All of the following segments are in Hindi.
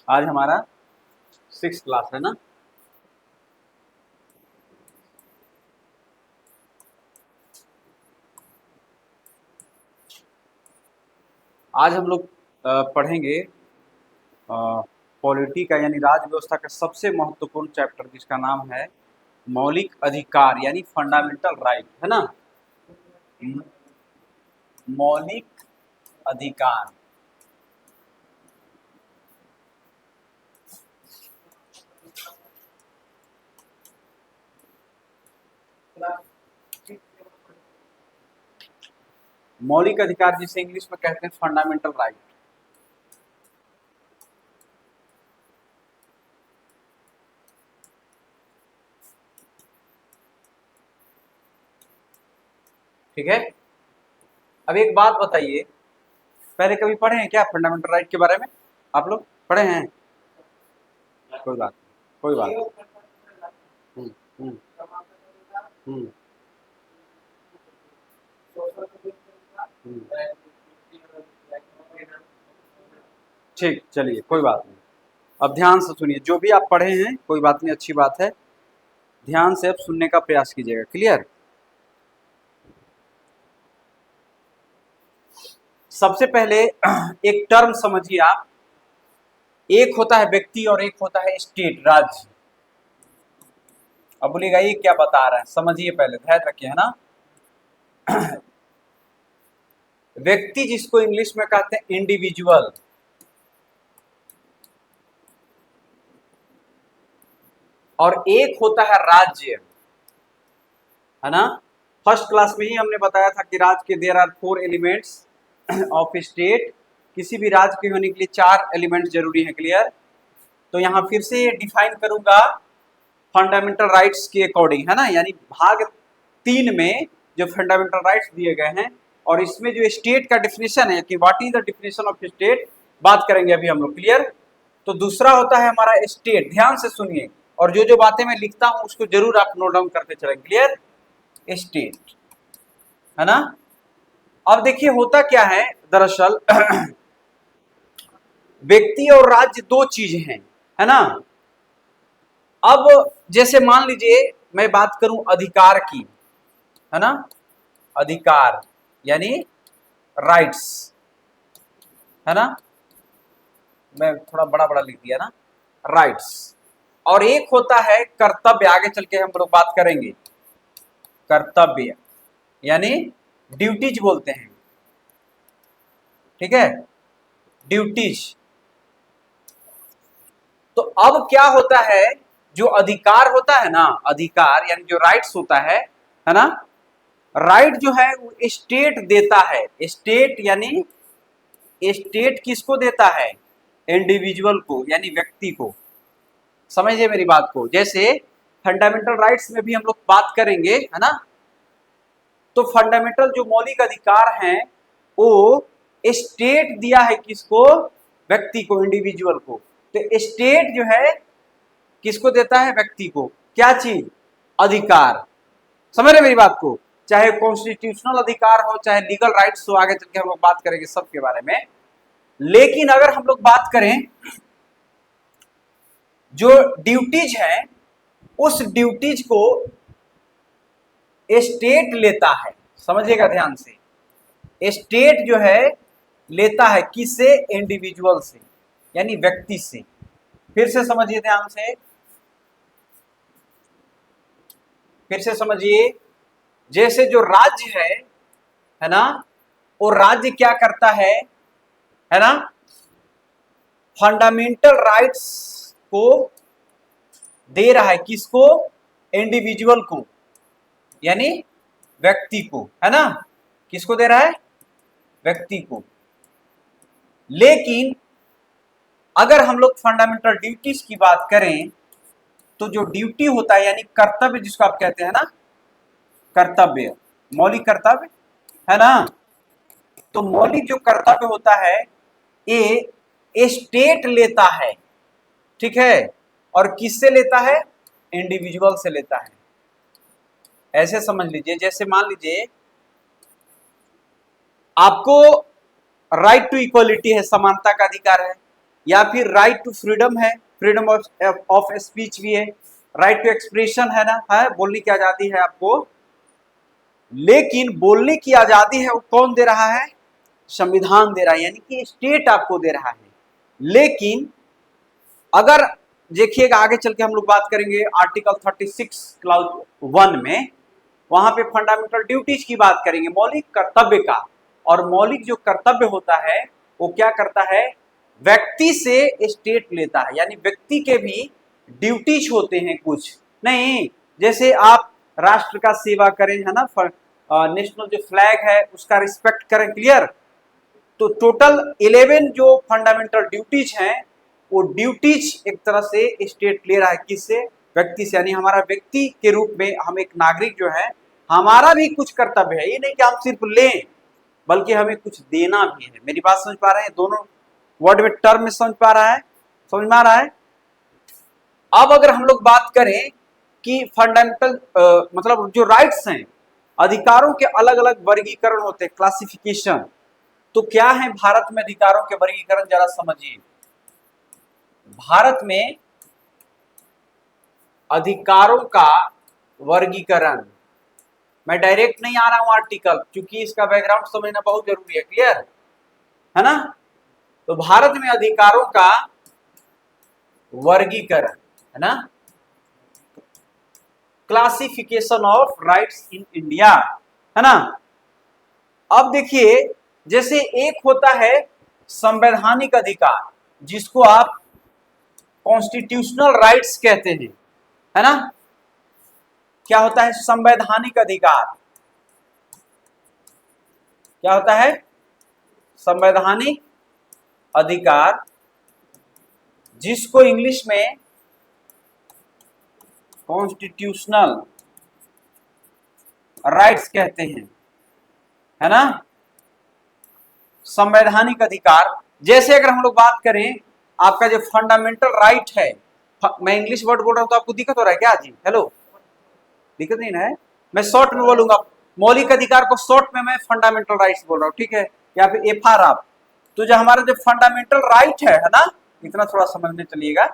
आज हमारा 6th क्लास है ना। आज हम लोग पढ़ेंगे पॉलिटी का यानी राज व्यवस्था का सबसे महत्वपूर्ण चैप्टर जिसका नाम है मौलिक अधिकार यानी फंडामेंटल राइट, है ना। मौलिक अधिकार। मौलिक अधिकार जिसे इंग्लिश में कहते हैं फंडामेंटल राइट। ठीक है। अब एक बात बताइए, पहले कभी पढ़े हैं क्या फंडामेंटल राइट के बारे में? आप लोग पढ़े हैं? कोई बात नहीं, कोई बात नहीं। हम्म, हम्म, हम्म, हम्म। ठीक, चलिए कोई बात नहीं। अब ध्यान से सुनिए, जो भी आप पढ़े हैं कोई बात नहीं, अच्छी बात है। ध्यान से अब सुनने का प्रयास कीजिएगा। क्लियर? सबसे पहले एक टर्म समझिए आप। एक होता है व्यक्ति और एक होता है स्टेट, राज्य। अब बोलिएगा ये क्या बता रहा है, समझिए पहले, ध्यान रखिए, है ना। व्यक्ति जिसको इंग्लिश में कहते हैं इंडिविजुअल, और एक होता है राज्य, है ना। फर्स्ट क्लास में ही हमने बताया था कि राज्य के there are 4 elements of state. किसी भी राज्य के होने के लिए 4 एलिमेंट जरूरी है। क्लियर? तो यहाँ फिर से ये डिफाइन करूंगा फंडामेंटल राइट्स के अकॉर्डिंग, है ना। यानी भाग 3 में जो फंडामेंटल राइट्स दिए गए हैं, और इसमें जो स्टेट का डिफिनेशन है कि what is the definition of state, बात करेंगे अभी हम लोग। क्लियर? तो दूसरा होता है हमारा स्टेट। ध्यान से सुनिए, और जो जो बातें मैं लिखता हूं उसको जरूर आप नोट डाउन करते चलें। क्लियर? स्टेट, है ना। अब देखिए होता क्या है दरअसल व्यक्ति और राज्य दो चीज हैं, है ना। अब जैसे मान लीजिए मैं बात करूं अधिकार की, है ना। अधिकार यानी राइट्स, है ना। मैं थोड़ा बड़ा बड़ा लिख दिया ना, राइट्स। और एक होता है कर्तव्य, आगे चल के हम लोग बात करेंगे। कर्तव्य यानी ड्यूटीज बोलते हैं, ठीक है, ड्यूटीज। तो अब क्या होता है, जो अधिकार होता है ना, अधिकार यानी जो राइट्स होता है ना। राइट जो है वो स्टेट देता है। स्टेट यानी स्टेट किसको देता है? इंडिविजुअल को यानी व्यक्ति को। समझिए मेरी बात को। जैसे फंडामेंटल राइट्स में भी हम लोग बात करेंगे, है ना। तो फंडामेंटल जो मौलिक अधिकार हैं वो स्टेट दिया है किसको? व्यक्ति को, इंडिविजुअल को। तो स्टेट जो है किसको देता है? व्यक्ति को। क्या चीज? अधिकार। समझ रहे मेरी बात को? चाहे कॉन्स्टिट्यूशनल अधिकार हो, चाहे लीगल राइट्स हो, आगे चल के हम लोग बात करेंगे सबके बारे में। लेकिन अगर हम लोग बात करें जो ड्यूटीज है, उस ड्यूटीज को स्टेट लेता है। समझिएगा ध्यान से। स्टेट जो है लेता है किससे? इंडिविजुअल से यानी व्यक्ति से। फिर से समझिए ध्यान से, फिर से समझिए। जैसे जो राज्य है ना, वो राज्य क्या करता है ना, फंडामेंटल राइट्स को दे रहा है किसको? इंडिविजुअल को यानी व्यक्ति को, है ना। किसको दे रहा है? व्यक्ति को। लेकिन अगर हम लोग फंडामेंटल ड्यूटीज की बात करें तो जो ड्यूटी होता है यानी कर्तव्य जिसको आप कहते हैं ना, कर्तव्य, मौलिक कर्तव्य, है ना। तो मौलिक जो कर्तव्य होता है ये स्टेट लेता है, ठीक है। और किससे लेता है? इंडिविजुअल से लेता है। ऐसे समझ लीजिए, जैसे मान लीजिए आपको राइट टू इक्वलिटी है, समानता का अधिकार है, या फिर राइट टू फ्रीडम है, फ्रीडम ऑफ स्पीच भी है, राइट टू एक्सप्रेशन है ना, है बोलने की आजादी है आपको। लेकिन बोलने की आजादी है वो कौन दे रहा है? संविधान दे रहा है, यानी कि स्टेट आपको दे रहा है। लेकिन अगर देखिएगा आगे चल के हम लोग बात करेंगे आर्टिकल 36 क्लाउज 1 में, वहां पे फंडामेंटल ड्यूटीज की बात करेंगे, मौलिक कर्तव्य का। और मौलिक जो कर्तव्य होता है वो क्या करता है? व्यक्ति से स्टेट लेता है, यानी व्यक्ति के भी ड्यूटीज होते हैं कुछ नहीं, जैसे आप राष्ट्र का सेवा करें, है ना, नेशनल जो फ्लैग है उसका रिस्पेक्ट करें, क्लियर। तो टोटल 11 जो फंडामेंटल ड्यूटीज हैं, वो ड्यूटीज एक तरह से स्टेट ले रहा है, किससे? व्यक्ति से। यानी हमारा व्यक्ति के रूप में हम एक नागरिक जो है, हमारा भी कुछ कर्तव्य है, ये नहीं कि हम सिर्फ लें, बल्कि हमें कुछ देना भी है। मेरी बात समझ पा रहे हैं? दोनों वर्ड में टर्म में समझ पा रहा है? समझ में आ रहा है? अब अगर हम लोग बात करें कि फंडामेंटल मतलब जो राइट्स हैं, अधिकारों के अलग अलग वर्गीकरण होते हैं, क्लासिफिकेशन। तो क्या है भारत में अधिकारों के वर्गीकरण, जरा समझिए। भारत में अधिकारों का वर्गीकरण, मैं डायरेक्ट नहीं आ रहा हूं आर्टिकल, क्योंकि इसका बैकग्राउंड समझना बहुत जरूरी है, क्लियर है ना। तो भारत में अधिकारों का वर्गीकरण है ना, classification of rights in India, है ना। अब देखिए, जैसे एक होता है संवैधानिक अधिकार, जिसको आप कॉन्स्टिट्यूशनल राइट्स कहते हैं, है ना। क्या होता है संवैधानिक अधिकार? क्या होता है संवैधानिक अधिकार, जिसको इंग्लिश में कॉन्स्टिट्यूशनल राइट्स कहते हैं, है ना। संवैधानिक अधिकार, जैसे अगर हम लोग बात करें आपका जो फंडामेंटल राइट है, मैं इंग्लिश वर्ड बोल रहा हूं तो आपको दिक्कत हो रहा है क्या जी? हेलो, दिक्कत नहीं ना है? मैं शॉर्ट में बोलूंगा, मौलिक अधिकार को शॉर्ट में मैं फंडामेंटल राइट्स बोल रहा हूं, ठीक है, या फिर एफआर आप। तो जो हमारा जो फंडामेंटल राइट है ना, इतना थोड़ा समझने चलिएगा।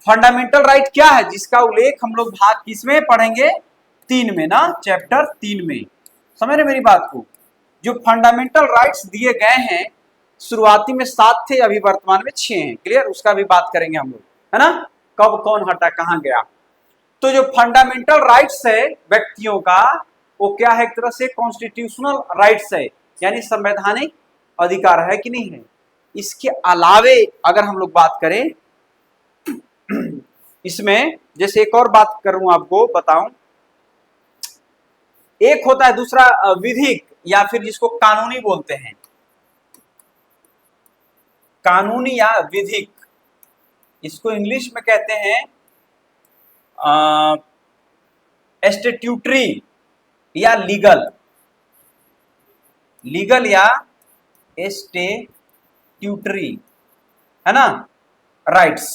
फंडामेंटल राइट क्या है, जिसका उल्लेख हम लोग भाग किसमें पढ़ेंगे? 3 में ना, चैप्टर 3 में। समझ रहे मेरी बात को? जो फंडामेंटल राइट्स दिए गए हैं, शुरुआती में 7 थे, अभी वर्तमान में 6 हैं, क्लियर। उसका भी बात करेंगे हम लोग, है ना, कब कौन हटा कहां गया। तो जो फंडामेंटल राइट्स है व्यक्तियों का, वो क्या है? एक तरह से कॉन्स्टिट्यूशनल राइट्स है, यानी संवैधानिक अधिकार है कि नहीं है। इसके अलावे अगर हम लोग बात करें इसमें, जैसे एक और बात करूं आपको बताऊं, एक होता है दूसरा विधिक, या फिर जिसको कानूनी बोलते हैं, कानूनी या विधिक। इसको इंग्लिश में कहते हैं स्टैट्यूटरी या लीगल, लीगल या स्टैट्यूटरी, है ना, राइट्स,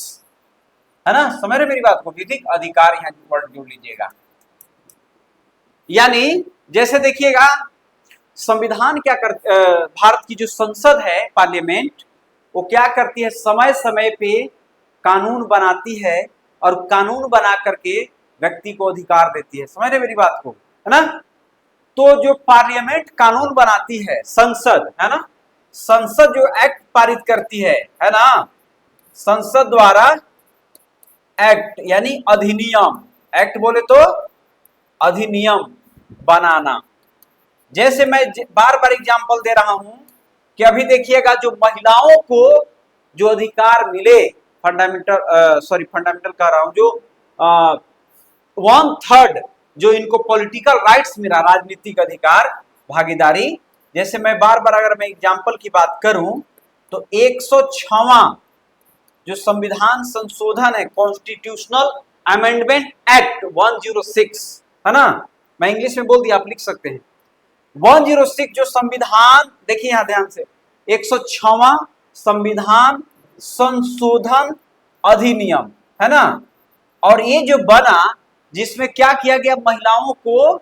है ना। समझ रहे मेरी बात को? विधिक अधिकार, यहां वर्ड जोड़ लीजिएगा। यानी जैसे देखिएगा, संविधान क्या कर भारत की जो संसद है, पार्लियामेंट, वो क्या करती है? समय समय पे कानून बनाती है, और कानून बना करके व्यक्ति को अधिकार देती है। समझ रहे मेरी बात को, है ना। तो जो पार्लियामेंट कानून बनाती है, संसद, है ना, संसद जो एक्ट पारित करती है ना, संसद द्वारा एक्ट यानी अधिनियम, एक्ट बोले तो अधिनियम बनाना। जैसे मैं बार बार एग्जांपल दे रहा हूं कि अभी देखिएगा, जो महिलाओं को जो अधिकार मिले, फंडामेंटल कह रहा हूं, जो 1/3 जो इनको पॉलिटिकल राइट्स मिला, राजनीतिक अधिकार, भागीदारी। जैसे मैं बार बार अगर मैं एग्जांपल की बात करूं तो 106वां जो संविधान संशोधन है, कॉन्स्टिट्यूशनल अमेंडमेंट एक्ट 106, है ना, मैं इंग्लिश में बोल दिया, आप लिख सकते हैं। 106 जो संविधान, देखिए यहां ध्यान से, 106वां संविधान संशोधन अधिनियम, है ना। और ये जो बना, जिसमें क्या किया गया? महिलाओं को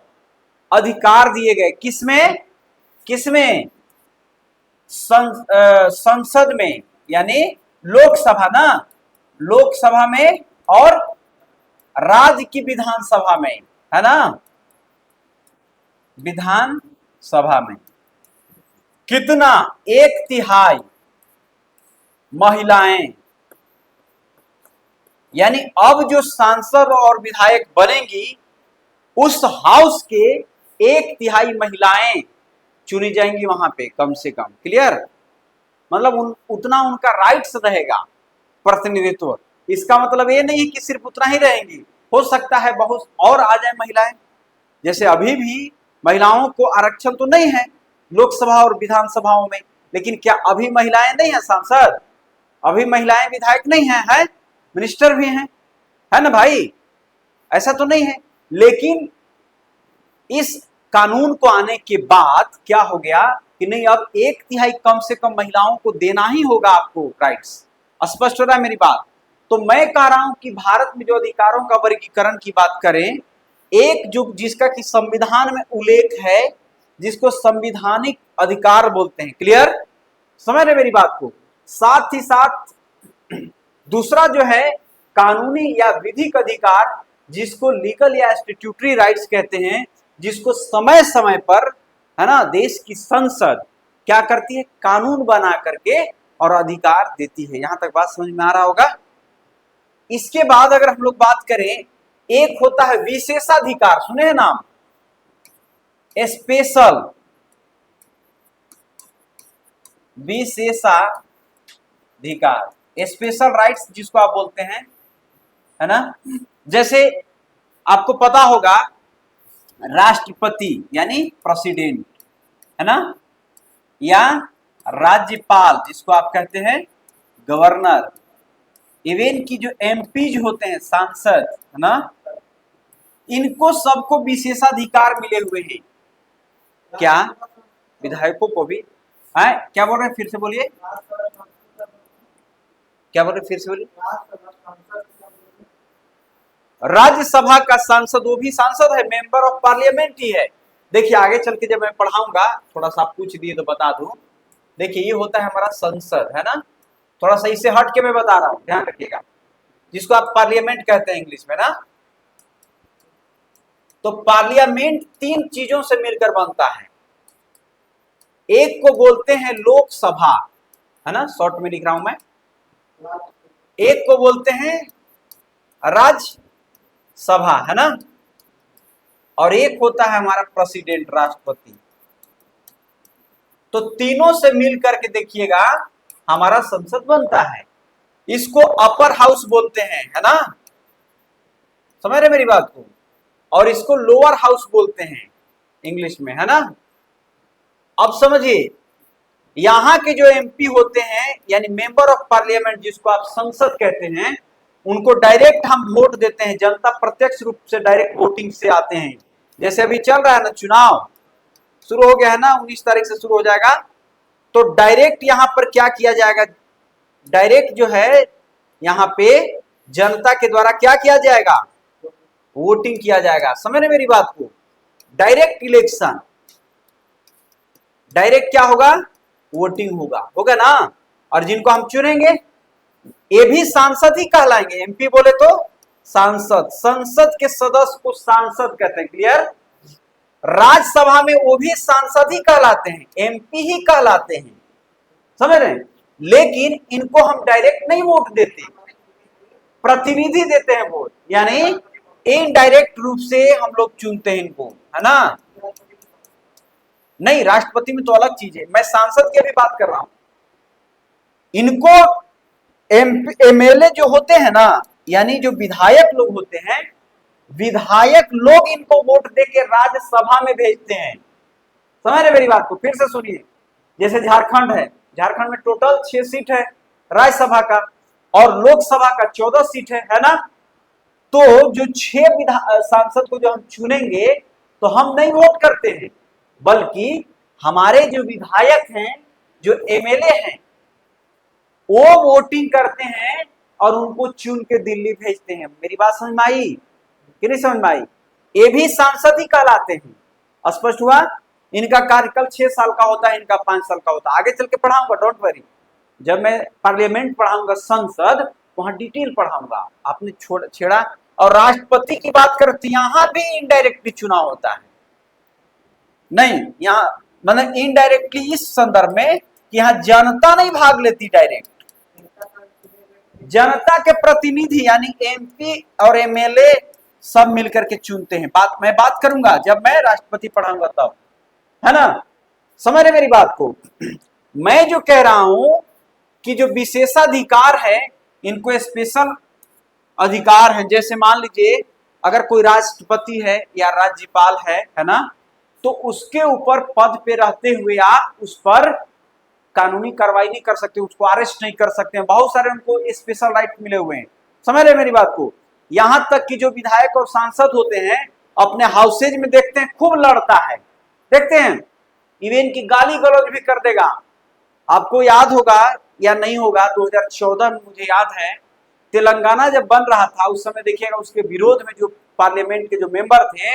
अधिकार दिए गए। किसमें? किसमें? संसद में यानी लोकसभा ना, लोकसभा में और राज्य की विधानसभा में, है ना, विधानसभा में कितना, 1/3 महिलाएं। यानी अब जो सांसद और विधायक बनेंगी उस हाउस के 1/3 महिलाएं चुनी जाएंगी वहां पे कम से कम। क्लियर? मतलब उतना उनका राइट्स रहेगा, प्रतिनिधित्व। इसका मतलब ये नहीं कि सिर्फ उतना ही रहेंगी, हो सकता है बहुत और आ जाए महिलाएं। जैसे अभी भी महिलाओं को आरक्षण तो नहीं है लोकसभा और विधानसभाओं में, लेकिन क्या अभी महिलाएं नहीं है सांसद? अभी महिलाएं विधायक नहीं है मिनिस्टर भी हैं, है ना भाई? ऐसा तो नहीं है। लेकिन इस कानून को आने के बाद क्या हो गया कि नहीं, अब 1/3 कम से कम महिलाओं को देना ही होगा आपको राइट्स। स्पष्ट हो रहा है मेरी बात? तो मैं कह रहा हूं कि भारत में जो अधिकारों का वर्गीकरण की बात करें, एक जो जिसका कि संविधान में उल्लेख है, जिसको संविधानिक अधिकार बोलते हैं। क्लियर? समझ रहे मेरी बात को? साथ ही साथ दूसरा जो है कानूनी या विधिक अधिकार, जिसको लीगल या स्टैट्यूटरी राइट्स कहते हैं, जिसको समय समय पर, है ना, देश की संसद क्या करती है, कानून बना करके और अधिकार देती है। यहां तक बात समझ में आ रहा होगा? इसके बाद अगर हम लोग बात करें, एक होता है विशेषाधिकार, सुने हैं नाम, स्पेशल, विशेषाधिकार, स्पेशल राइट्स जिसको आप बोलते हैं, है ना। जैसे आपको पता होगा राष्ट्रपति यानी प्रेसिडेंट, है ना, या राज्यपाल जिसको आप कहते हैं गवर्नर, इवन की जो एमपीज होते हैं, सांसद, है ना, इनको सबको विशेषाधिकार मिले हुए हैं। क्या? विधायकों को भी है? क्या बोल रहे हैं, फिर से बोलिए, क्या बोल रहे हैं, फिर से बोलिए। राज्यसभा का सांसद, वो भी सांसद है, मेंबर ऑफ पार्लियामेंट ही है। देखिए आगे चल के जब मैं पढ़ाऊंगा, थोड़ा सा आप पूछ दिए तो बता दूं। देखिए ये होता है हमारा संसद, है ना, थोड़ा सा इससे हट के मैं बता रहा हूं, ध्यान रखिएगा, जिसको आप पार्लियामेंट कहते हैं इंग्लिश में ना। तो पार्लियामेंट 3 चीजों से मिलकर बनता है। एक को बोलते हैं लोकसभा, है ना, शॉर्ट में लिख रहा हूं मैं। एक को बोलते हैं राज्यसभा, है ना, और एक होता है हमारा प्रेसिडेंट, राष्ट्रपति। तो तीनों से मिल करके देखिएगा हमारा संसद बनता है। इसको अपर हाउस बोलते हैं, है ना, समझ रहे मेरी बात को? और इसको लोअर हाउस बोलते हैं इंग्लिश में, है ना। अब समझिए, यहां के जो एमपी होते हैं यानी मेंबर ऑफ पार्लियामेंट, जिसको आप संसद कहते हैं, उनको डायरेक्ट हम वोट देते हैं, जनता प्रत्यक्ष रूप से डायरेक्ट वोटिंग से आते हैं। जैसे अभी चल रहा है ना चुनाव, शुरू हो गया है ना, 19 तारीख से शुरू हो जाएगा। तो डायरेक्ट यहां पर क्या किया जाएगा, डायरेक्ट जो है यहां पे जनता के द्वारा क्या किया जाएगा, वोटिंग किया जाएगा। समझ रहे मेरी बात को? डायरेक्ट इलेक्शन, डायरेक्ट क्या होगा, वोटिंग होगा ना। और जिनको हम चुनेंगे ये भी सांसद ही कहलाएंगे। एमपी बोले तो सांसद, संसद के सदस्य को सांसद कहते हैं। क्लियर? राज्यसभा में वो भी सांसद ही कहलाते हैं, एमपी ही कहलाते हैं, समझ रहे हैं। लेकिन इनको हम डायरेक्ट नहीं वोट देते, प्रतिनिधि देते हैं वोट, यानी इनडायरेक्ट रूप से हम लोग चुनते हैं इनको, है ना। नहीं, राष्ट्रपति में तो अलग चीज है, मैं सांसद की अभी बात कर रहा हूं। इनको एमएलए जो होते हैं ना, यानी जो विधायक लोग होते हैं, विधायक लोग इनको वोट देके राज्यसभा में भेजते हैं। समझ रहे मेरी बात को? फिर से सुनिए, जैसे झारखंड है, झारखंड में टोटल 6 सीट है राज्यसभा का, और लोकसभा का 14 सीट है ना। तो जो 6 सांसद को जो हम चुनेंगे, तो हम नहीं वोट करते हैं, बल्कि हमारे जो विधायक हैं, जो एमएलए हैं, वो वोटिंग करते हैं और उनको चुन के दिल्ली भेजते हैं। मेरी बात समझ में आई कि नहीं समझ में आई? ये भी सांसद ही कहलाते हैं। स्पष्ट हुआ? इनका कार्यकाल 6 साल का होता है, इनका 5 साल का होता है। आगे चल के पढ़ाऊंगा, डोंट वरी। जब मैं पार्लियामेंट पढ़ाऊंगा, संसद, वहां डिटेल पढ़ाऊंगा। आपने छेड़ा। और राष्ट्रपति की बात करते, यहां भी इनडायरेक्टली चुनाव होता है। नहीं, यहाँ मतलब इनडायरेक्टली इस संदर्भ में कि यहाँ जनता नहीं भाग लेती, डायरेक्ट जनता के प्रतिनिधि यानी एमपी और एमएलए सब मिलकर के चुनते हैं। मैं बात करूंगा जब मैं राष्ट्रपति पढ़ाऊंगा तब, है ना? समझ रहे मेरी बात को? मैं जो कह रहा हूं कि जो विशेषाधिकार है, इनको स्पेशल अधिकार है। जैसे मान लीजिए अगर कोई राष्ट्रपति है या राज्यपाल है ना, तो उसके ऊपर पद पे रहते हुए आप उस पर कानूनी कार्रवाई नहीं कर सकते, उसको अरेस्ट नहीं कर सकते हैं। बहुत सारे उनको स्पेशल राइट मिले हुए हैं। समझ रहे मेरी बात को? यहां तक कि जो विधायक और सांसद होते हैं अपने हाउसेज में देखते हैं खूब लड़ता है, देखते हैं, इवन की गाली गलौज भी कर देगा। आपको याद होगा या नहीं होगा, 2014 में मुझे याद है तेलंगाना जब बन रहा था, उस समय देखिएगा उसके विरोध में जो पार्लियामेंट के जो मेंबर थे,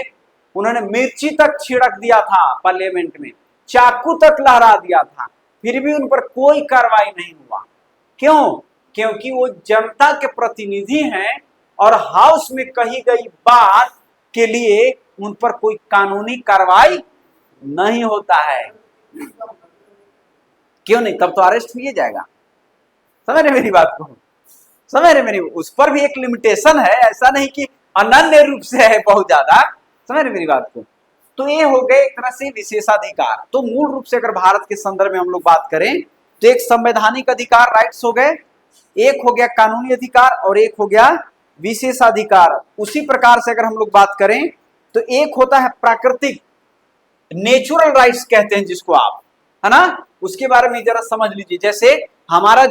उन्होंने मिर्ची तक छिड़क दिया था पार्लियामेंट में, चाकू तक लहरा दिया था, फिर भी उन पर कोई कार्रवाई नहीं हुआ। क्यों? क्योंकि वो जनता के प्रतिनिधि हैं और हाउस में कही गई बात के लिए उन पर कोई कानूनी कार्रवाई नहीं होता है। क्यों नहीं? तब तो अरेस्ट किया जाएगा। समझ रहे मेरी बात को? समझ रहे मेरी? उस पर भी एक लिमिटेशन है, ऐसा नहीं कि अनन्य रूप से है बहुत ज्यादा। समझ रहे मेरी बात को? तो ये हो गए एक तरह से विशेषाधिकार। तो मूल रूप से अगर भारत के संदर्भ में हम लोग बात करें तो एक संवैधानिक अधिकार, राइट्स हो गए, एक हो गया कानूनी अधिकार और एक हो गया विशेषाधिकार। उसी प्रकार से अगर हम लोग बात करें तो एक होता है प्राकृतिक, नेचुरल राइट्स कहते हैं जिसको आप, है ना? उसके बारे में जरा समझ लीजिए। जैसे हमारा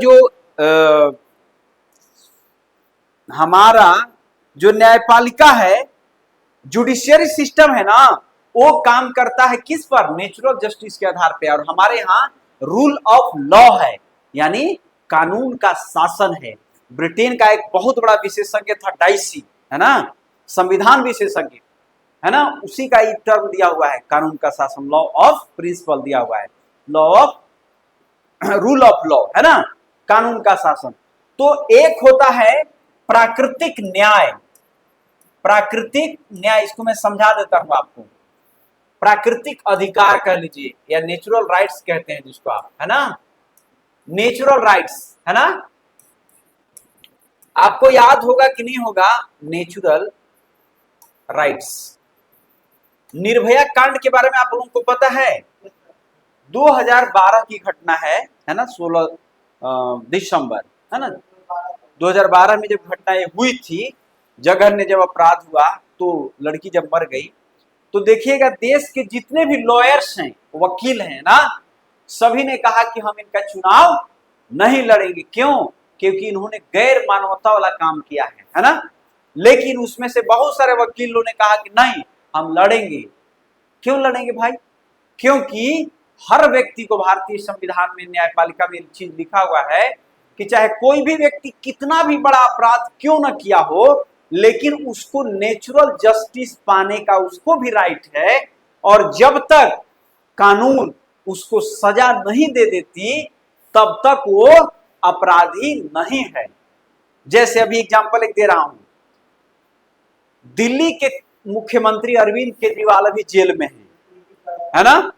जो न्यायपालिका है, जुडिशियरी सिस्टम है ना, वो काम करता है किस पर? नेचुरल जस्टिस के आधार पे। और हमारे यहाँ रूल ऑफ लॉ है, यानी कानून का शासन है। ब्रिटेन का एक बहुत बड़ा विशेषज्ञ था डाइसी, है ना, संविधान विशेषज्ञ, है ना, उसी का एक टर्म दिया हुआ है कानून का शासन, लॉ ऑफ प्रिंसिपल दिया हुआ है, law of rule of law, है ना, कानून का शासन। तो एक होता है प्राकृतिक न्याय। प्राकृतिक न्याय, इसको मैं समझा देता हूं आपको। प्राकृतिक अधिकार कह लीजिए या नेचुरल राइट्स कहते हैं जिसको आप, है ना, नेचुरल राइट्स, है ना। आपको याद होगा कि नहीं होगा नेचुरल राइट्स? निर्भया कांड के बारे में आप लोगों को पता है? 2012 की घटना है ना, 16 दिसंबर, है ना, 2012 में जब घटना ये हुई थी, जघन्य जब अपराध हुआ, तो लड़की जब मर गई, तो देखिएगा देश के जितने भी लॉयर्स हैं, वकील हैं ना, सभी ने कहा कि हम इनका चुनाव नहीं लड़ेंगे। क्यों? क्योंकि इन्होंने गैर मानवता वाला काम किया है ना। लेकिन उसमें से बहुत सारे वकीलों ने कहा कि नहीं, हम लड़ेंगे। क्यों लड़ेंगे भाई? क्योंकि हर व्यक्ति को भारतीय संविधान में, न्यायपालिका में एक चीज लिखा हुआ है कि चाहे कोई भी व्यक्ति कितना भी बड़ा अपराध क्यों न किया हो, लेकिन उसको नेचुरल जस्टिस पाने का उसको भी राइट है। और जब तक कानून उसको सजा नहीं दे देती, तब तक वो अपराधी नहीं है। जैसे अभी एग्जांपल एक दे रहा हूं, दिल्ली के मुख्यमंत्री अरविंद केजरीवाल अभी जेल में है ना,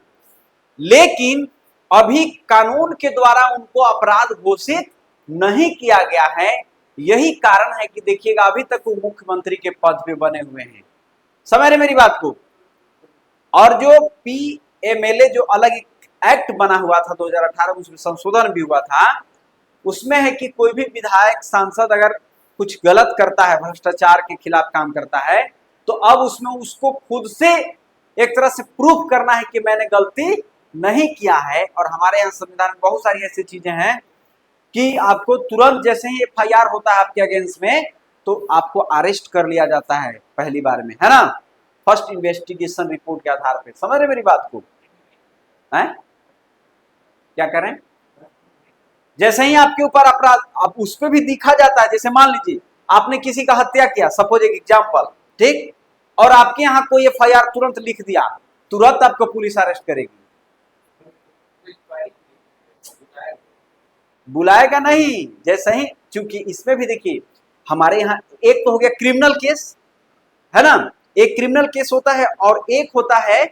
लेकिन अभी कानून के द्वारा उनको अपराध घोषित नहीं किया गया है। यही कारण है कि देखिएगा अभी तक वो मुख्यमंत्री के पद पे बने हुए हैं। समझ रहे मेरी बात को? और जो पीएमएलए जो अलग एक्ट बना हुआ था 2018 में, उसमें संशोधन भी हुआ था, उसमें है कि कोई भी विधायक सांसद अगर कुछ गलत करता है, भ्रष्टाचार के खिलाफ काम करता है, तो अब उसमें उसको खुद से एक तरह से प्रूफ करना है कि मैंने गलती नहीं किया है। और हमारे यहाँ संविधान में बहुत सारी ऐसी चीजें हैं कि आपको तुरंत जैसे ही एफआईआर होता है आपके अगेंस्ट में, तो आपको अरेस्ट कर लिया जाता है पहली बार में, है ना, फर्स्ट इन्वेस्टिगेशन रिपोर्ट के आधार पे। समझ रहे मेरी बात को? है क्या करें? जैसे ही आपके ऊपर अपराध, अब उस पर भी दिखा जाता है। जैसे मान लीजिए आपने किसी का हत्या किया, सपोज एक एग्जाम्पल, ठीक, और आपके यहाँ कोई एफआईआर तुरंत लिख दिया, तुरंत आपको पुलिस अरेस्ट करेगी। बुलाएगा नहीं, जैसे ही, क्योंकि इसमें भी देखिए हमारे यहाँ एक तो हो गया क्रिमिनल केस, है ना, एक क्रिमिनल केस होता है और एक होता है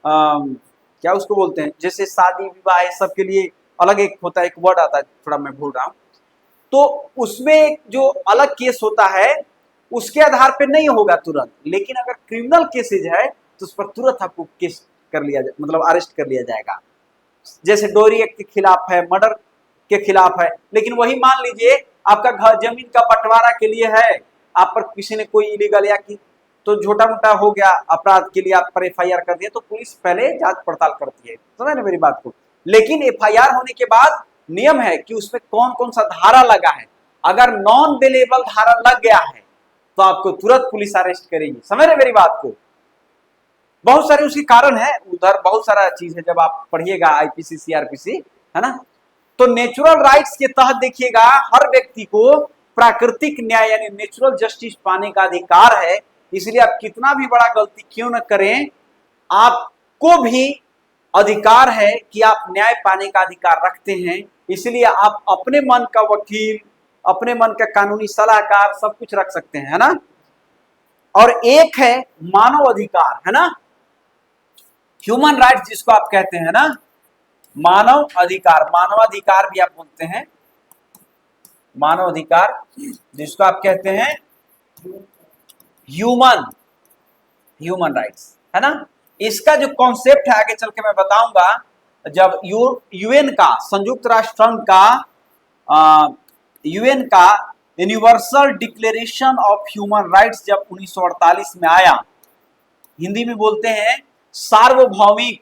क्या उसको बोलते हैं, जैसे शादी विवाह है सबके लिए अलग एक होता है, एक वर्ड आता है थोड़ा मैं भूल रहा हूं, तो उसमें जो अलग केस होता है उसके आधार पे नहीं होगा तुरंत, लेकिन अगर क्रिमिनल केसेज है तो उस पर तुरंत आपको केस कर लिया मतलब अरेस्ट कर लिया जाएगा। जैसे डोरी एक्ट के खिलाफ है, मर्डर के खिलाफ है, लेकिन वही मान लीजिए आपका घर जमीन का बंटवारा के लिए है, आप पर किसी ने कोई इलीगल या की तो छोटा मोटा हो गया अपराध के लिए आप पर एफआईआर कर दिया, तो पुलिस पहले जांच पड़ताल करती है, समझ ना मेरी बात को। लेकिन एफआईआर होने के बाद नियम है कि उसमें कौन कौन सा धारा लगा है, अगर नॉन बेलेबल धारा लग गया है तो आपको तुरंत पुलिस अरेस्ट करेगी, समझ रहे मेरी बात को। बहुत सारे उसके कारण है, उधर बहुत सारा चीज है, जब आप पढ़िएगा आईपीसी सीआरपीसी, है ना। तो नेचुरल राइट्स के तहत देखिएगा हर व्यक्ति को प्राकृतिक न्याय यानी नेचुरल जस्टिस पाने का अधिकार है, इसलिए आप कितना भी बड़ा गलती क्यों न करें, आपको भी अधिकार है कि आप न्याय पाने का अधिकार रखते हैं, इसलिए आप अपने मन का वकील, अपने मन का कानूनी सलाहकार सब कुछ रख सकते हैं, है ना। और एक है मानव अधिकार, है ना, ह्यूमन राइट्स जिसको आप कहते हैं ना, मानव अधिकार, मानवाधिकार भी आप बोलते हैं, मानव अधिकार जिसको आप कहते हैं ह्यूमन राइट्स, है ना। इसका जो कॉन्सेप्ट है आगे चल के मैं बताऊंगा, जब यूएन का, संयुक्त राष्ट्र संघ का, यूएन का universal declaration of human rights जब 1948 में आया, हिंदी में बोलते हैं सार्वभौमिक,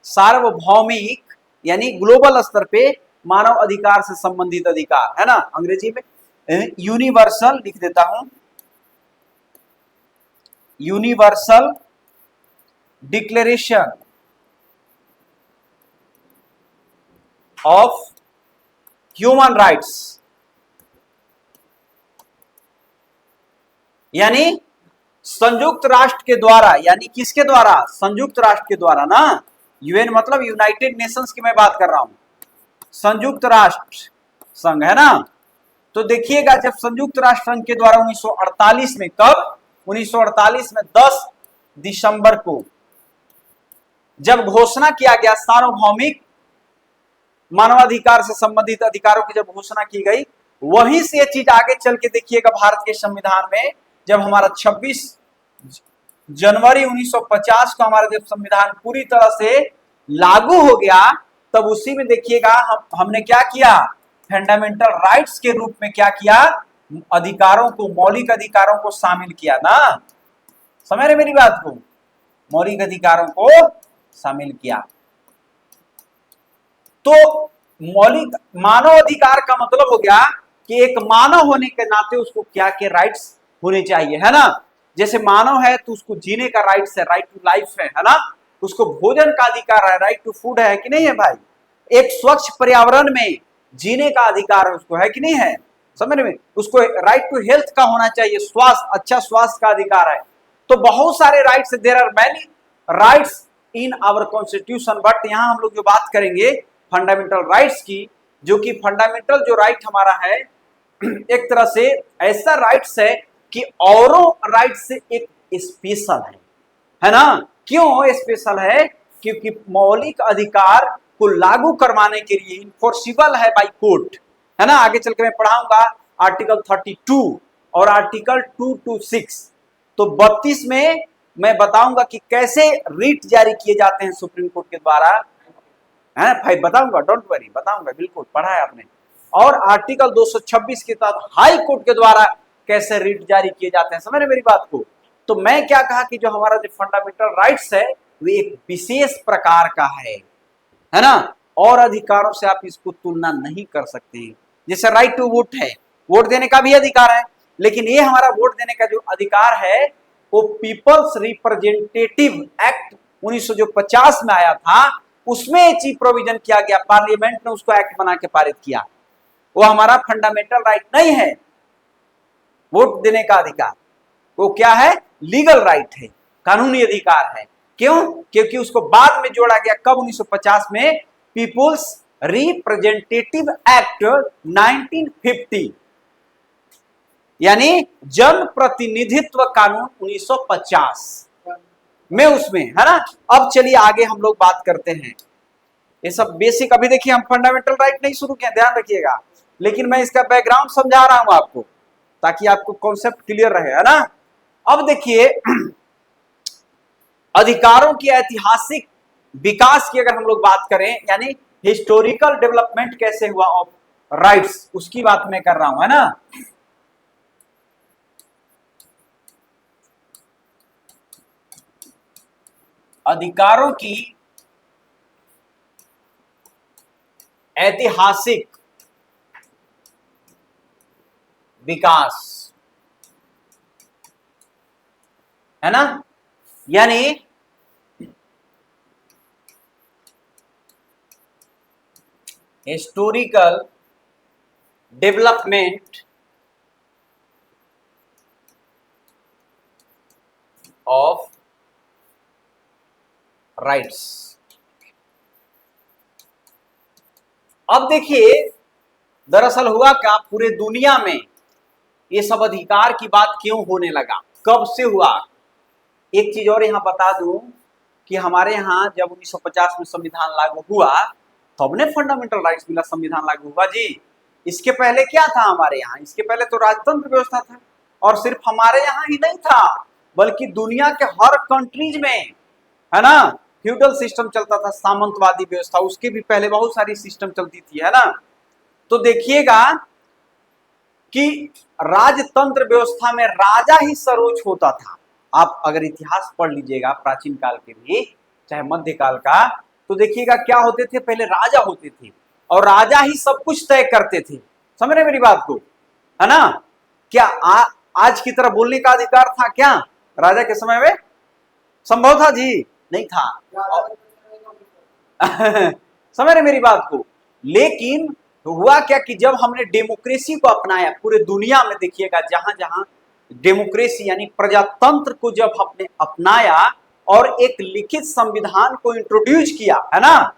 सार्वभौमिक यानी ग्लोबल स्तर पे मानव अधिकार से संबंधित अधिकार, है ना, अंग्रेजी में यूनिवर्सल लिख देता हूं, universal declaration of human rights, यानी संयुक्त राष्ट्र के द्वारा, यानी किसके द्वारा, संयुक्त राष्ट्र के द्वारा ना, यूएन मतलब यूनाइटेड नेशंस की मैं बात कर रहा हूं, संयुक्त राष्ट्र संघ, है ना। तो देखिएगा जब संयुक्त राष्ट्र संघ के द्वारा 1948 में, कब, 1948 में 10 दिसंबर को जब घोषणा किया गया सार्वभौमिक मानवाधिकार से संबंधित अधिकारों की जब घोषणा की गई, वहीं से ये चीज आगे चल के देखिएगा भारत के संविधान में, जब हमारा 26 जनवरी 1950 को हमारा जब संविधान पूरी तरह से लागू हो गया, तब उसी में देखिएगा हमने क्या किया, फंडामेंटल राइट्स के रूप में क्या किया, अधिकारों को, मौलिक अधिकारों को शामिल किया ना, समझ रहे मेरी बात को, मौलिक अधिकारों को शामिल किया। तो मौलिक मानव अधिकार का मतलब हो गया कि एक मानव होने के नाते उसको क्या क्या राइट्स होने चाहिए, है ना। जैसे मानव है तो उसको जीने का राइट्स है, राइट टू लाइफ है ना, उसको भोजन का अधिकार है, राइट टू फूड है कि नहीं है भाई, एक स्वच्छ पर्यावरण में जीने का अधिकार है उसको, है कि नहीं है, समझ में, उसको राइट टू हेल्थ का होना चाहिए, स्वास्थ्य, अच्छा स्वास्थ्य का अधिकार है। तो बहुत सारे rights, there are many rights in our constitution, but यहाँ हम लोग जो बात करेंगे फंडामेंटल राइट्स की, जो कि फंडामेंटल जो राइट हमारा है एक तरह से ऐसा राइट्स है कि औरों राइट्स से एक स्पेशल है ना। क्यों स्पेशल है, क्योंकि मौलिक अधिकार को लागू करवाने के लिए इन्फोर्सिबल है बाय कोर्ट, है ना। आगे चल के मैं पढ़ाऊंगा आर्टिकल 32 और आर्टिकल 226, तो 32 में मैं बताऊंगा कि कैसे रिट जारी किए जाते हैं सुप्रीम कोर्ट के द्वारा, है भाई, बताऊंगा, डोंट वरी, बताऊंगा, बिल्कुल पढ़ा है आपने। और आर्टिकल 226 के तहत हाई कोर्ट के द्वारा कैसे रिट जारी किए जाते हैं, समझ रहे मेरी बात को। तो मैं क्या कहा कि जो हमारा जो फंडामेंटल राइट्स है वो एक विशेष प्रकार का है ना, और अधिकारों से आप इसको तुलना नहीं कर सकते हैं। जैसे राइट टू वोट है, वोट देने का भी अधिकार है, लेकिन ये हमारा वोट देने का जो अधिकार है वो पीपल्स रिप्रेजेंटेटिव एक्ट 1950 में आया था, उसमें एक चीज प्रोविजन किया गया, पार्लियामेंट ने उसको एक्ट बना के पारित किया, वो हमारा फंडामेंटल राइट नहीं है वोट देने का अधिकार, वो क्या है, लीगल राइट है, कानूनी अधिकार है। क्यों? क्योंकि उसको बाद में जोड़ा गया कब? 1950 में पीपुल्स रिप्रेजेंटेटिव एक्ट 1950, यानी जन प्रतिनिधित्व कानून 1950 में, उसमें है ना। अब चलिए आगे हम लोग बात करते हैं। ये सब बेसिक, अभी देखिए हम फंडामेंटल राइट नहीं शुरू किया, ध्यान रखिएगा, लेकिन मैं इसका बैकग्राउंड समझा रहा हूं आपको ताकि आपको कॉन्सेप्ट क्लियर रहे, है ना। अब देखिए अधिकारों की ऐतिहासिक विकास की अगर हम लोग बात करें, यानी हिस्टोरिकल डेवलपमेंट कैसे हुआ ऑफ राइट्स, उसकी बात मैं कर रहा हूं, है ना। अधिकारों की ऐतिहासिक विकास, है ना, यानी हिस्टोरिकल डेवलपमेंट ऑफ राइट्स। अब देखिए दरअसल हुआ क्या, पूरे दुनिया में ये सब अधिकार की बात क्यों होने लगा, कब से हुआ। एक चीज और यहां बता दूं कि हमारे यहां जब 1950 में संविधान लागू हुआ तब ने फंडामेंटल राइट्स मिला, संविधान लागू हुआ जी। इसके पहले क्या था हमारे यहाँ? इसके पहले तो राजतंत्र व्यवस्था था, और सिर्फ हमारे यहाँ ही नहीं था बल्कि दुनिया के हर कंट्रीज में, है ना, फ्यूडल सिस्टम चलता था, सामंतवादी व्यवस्था, उसके भी पहले बहुत सारी सिस्टम चलती थी, है ना। तो देखिएगा कि राजतंत्र व्यवस्था में राजा ही सर्वोच्च होता था। आप अगर इतिहास पढ़ लीजिएगा प्राचीन काल के भी चाहे मध्यकाल का, तो देखिएगा क्या होते थे, पहले राजा होते थे और राजा ही सब कुछ तय करते थे। समझ रहे मेरी बात को, है ना। क्या आज की तरह बोलने का अधिकार था क्या राजा के समय में? संभव था जी? नहीं था। समझ रहे मेरी बात को। लेकिन तो हुआ क्या कि जब हमने डेमोक्रेसी को अपनाया पूरे दुनिया में, देखिएगा जहां जहां डेमोक्रेसी यानी प्रजातंत्र को जब हमने अपनाया और एक लिखित संविधान को इंट्रोड्यूस किया, है ना,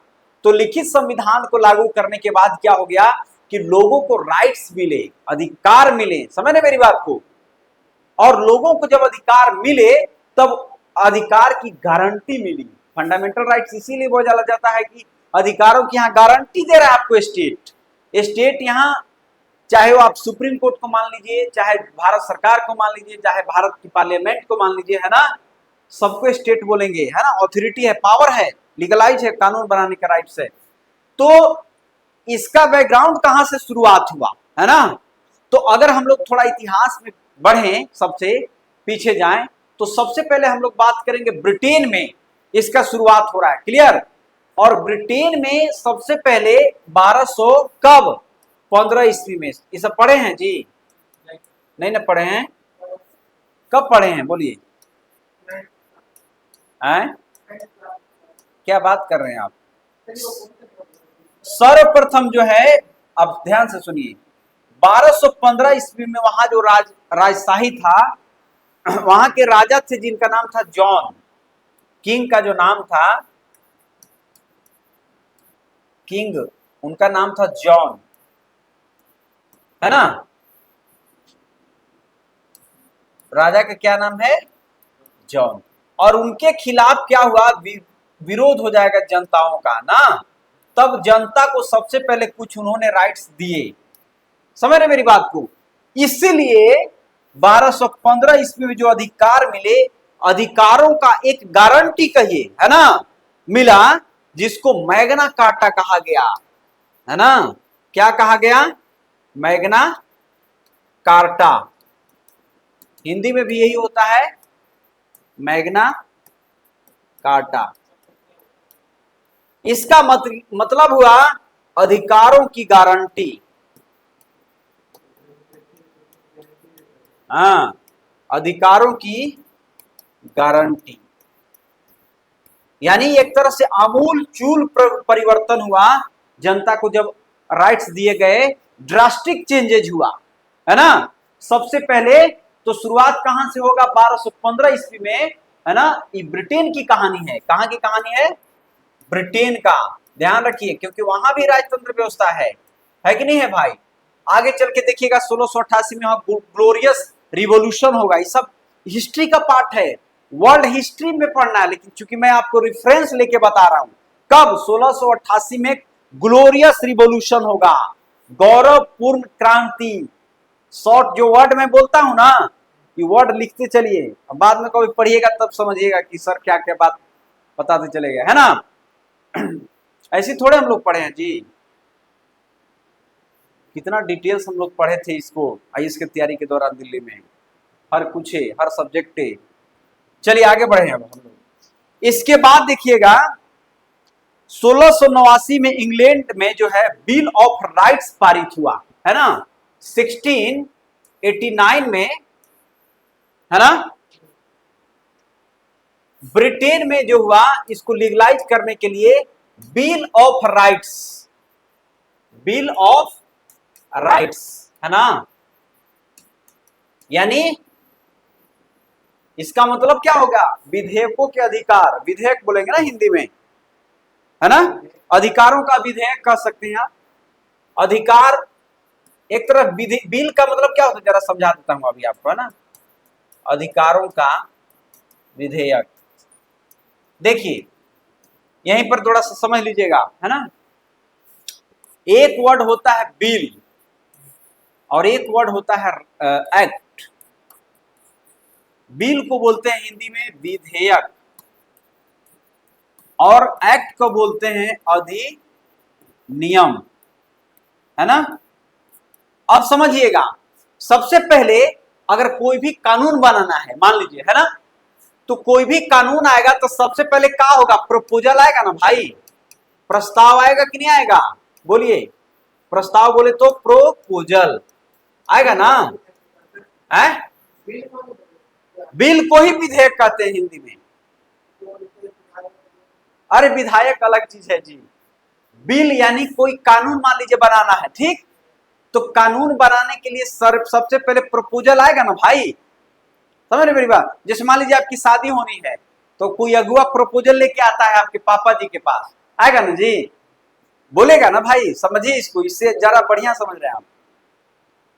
तो लिखित संविधान को लागू करने के बाद क्या हो गया कि लोगों को राइट्स मिले, अधिकार मिले। समझ रहे मेरी बात को। और लोगों को जब अधिकार मिले तब अधिकार की गारंटी मिली। फंडामेंटल राइट्स इसीलिए बोला जाता है कि अधिकारों की यहाँ गारंटी दे रहा है आपको स्टेट यहाँ, चाहे वो आप सुप्रीम कोर्ट को मान लीजिए, चाहे भारत सरकार को मान लीजिए, चाहे भारत की पार्लियामेंट को मान लीजिए, है ना, सबको स्टेट बोलेंगे, है ना। ऑथोरिटी है, पावर है, लीगलाइज है, कानून बनाने का राइट्स है। तो इसका बैकग्राउंड कहां से शुरुआत हुआ, है ना। तो अगर हम लोग थोड़ा इतिहास में बढ़ें, सबसे पीछे जाएं, तो सबसे पहले हम लोग बात करेंगे ब्रिटेन में इसका शुरुआत हो रहा है, क्लियर। और ब्रिटेन में सबसे पहले 1200 कब? 15 ईस्वी में। ये सब पढ़े हैं जी? नहीं ना पढ़े हैं? कब पढ़े हैं बोलिए? क्या बात कर रहे हैं आप? सर्वप्रथम जो है, अब ध्यान से सुनिए, 1215 ईस्वी में वहां जो राजशाही था, वहां के राजा थे जिनका नाम था जॉन। किंग का जो नाम था, किंग, उनका नाम था जॉन, है ना। राजा का क्या नाम है? जॉन। और उनके खिलाफ क्या हुआ? विरोध हो जाएगा जनताओं का ना, तब जनता को सबसे पहले कुछ उन्होंने राइट्स दिए। समझ रहे मेरी बात को। इसीलिए 1215 ईस्वी में जो अधिकार मिले, अधिकारों का एक गारंटी कहिए, है ना, मिला, जिसको मैग्ना कार्टा कहा गया, है ना। क्या कहा गया? Magna carta. हिंदी में भी यही होता है, मैग्ना कार्टा। इसका मतलब हुआ अधिकारों की गारंटी। हाँ, अधिकारों की गारंटी, यानी एक तरह से आमूल चूल परिवर्तन हुआ। जनता को जब राइट्स दिए गए, ड्रास्टिक चेंजेज हुआ, है ना। सबसे पहले तो शुरुआत कहां से होगा? 1215 ईस्वी में, है ना, ये ब्रिटेन की कहानी है। कहाँ की कहानी है? ब्रिटेन का। ध्यान रखिए, क्योंकि वहां भी राजतंत्र व्यवस्था है कि नहीं है भाई? आगे चल के देखिएगा 1688 में वहां ग्लोरियस रिवॉल्यूशन होगा। ये सब हिस्ट्री का पार्ट है, वर्ल्ड हिस्ट्री में पढ़ना है, लेकिन चूंकि मैं आपको रेफरेंस लेके बता रहा हूं। कब? 1688 में ग्लोरियस रिवॉल्यूशन होगा, गौरवपूर्ण क्रांति। शॉर्ट जो वर्ड मैं बोलता हूं ना, ये वर्ड लिखते चलिए, बाद में कभी पढ़िएगा तब समझिएगा कि सर क्या क्या बात बताते चलेगा, है ना। ऐसे थोड़े हम लोग पढ़े हैं जी, कितना डिटेल्स हम लोग पढ़े थे इसको आईएएस की तैयारी के दौरान दिल्ली में, हर कुछ है, हर सब्जेक्ट है। चलिए आगे बढ़े हम लोग। इसके बाद देखिएगा 1689 में इंग्लैंड में जो है बिल ऑफ राइट्स पारित हुआ, है ना। 1689 में, है ना, ब्रिटेन में जो हुआ, इसको लीगलाइज करने के लिए bill of rights, bill of rights, है ना। यानी इसका मतलब क्या होगा? विधेयकों के अधिकार, विधेयक बोलेंगे ना हिंदी में, है ना, अधिकारों का विधेयक कह सकते हैं आप। अधिकार एक तरफ, बिल का मतलब क्या होता है जरा समझा देता हूं अभी आपको, है ना। अधिकारों का विधेयक, देखिए यहीं पर थोड़ा सा समझ लीजिएगा, है ना। एक वर्ड होता है बिल और एक वर्ड होता है एक्ट। बिल को बोलते हैं हिंदी में विधेयक और एक्ट को बोलते हैं अधिनियम, है ना। अब समझिएगा, सबसे पहले अगर कोई भी कानून बनाना है, मान लीजिए, है ना, तो कोई भी कानून आएगा तो सबसे पहले क्या होगा? प्रपोजल आएगा ना भाई, प्रस्ताव आएगा कि नहीं आएगा? बोलिए, प्रस्ताव बोले तो प्रोपोजल आएगा ना, है? बिल को ही विधेयक कहते हैं हिंदी में। अरे विधायक अलग चीज है जी, बिल यानी कोई कानून मान लीजिए बनाना है, ठीक, तो कानून बनाने के लिए सबसे पहले प्रपोजल आएगा ना भाई, समझ रहे मेरी बात। जैसे मान लीजिए आपकी शादी होनी है, तो कोई अगुआ प्रपोजल लेके आता है आपके पापा जी के पास, आएगा ना जी, बोलेगा ना भाई, समझिए इसको, इससे जरा बढ़िया समझ रहे हैं आप।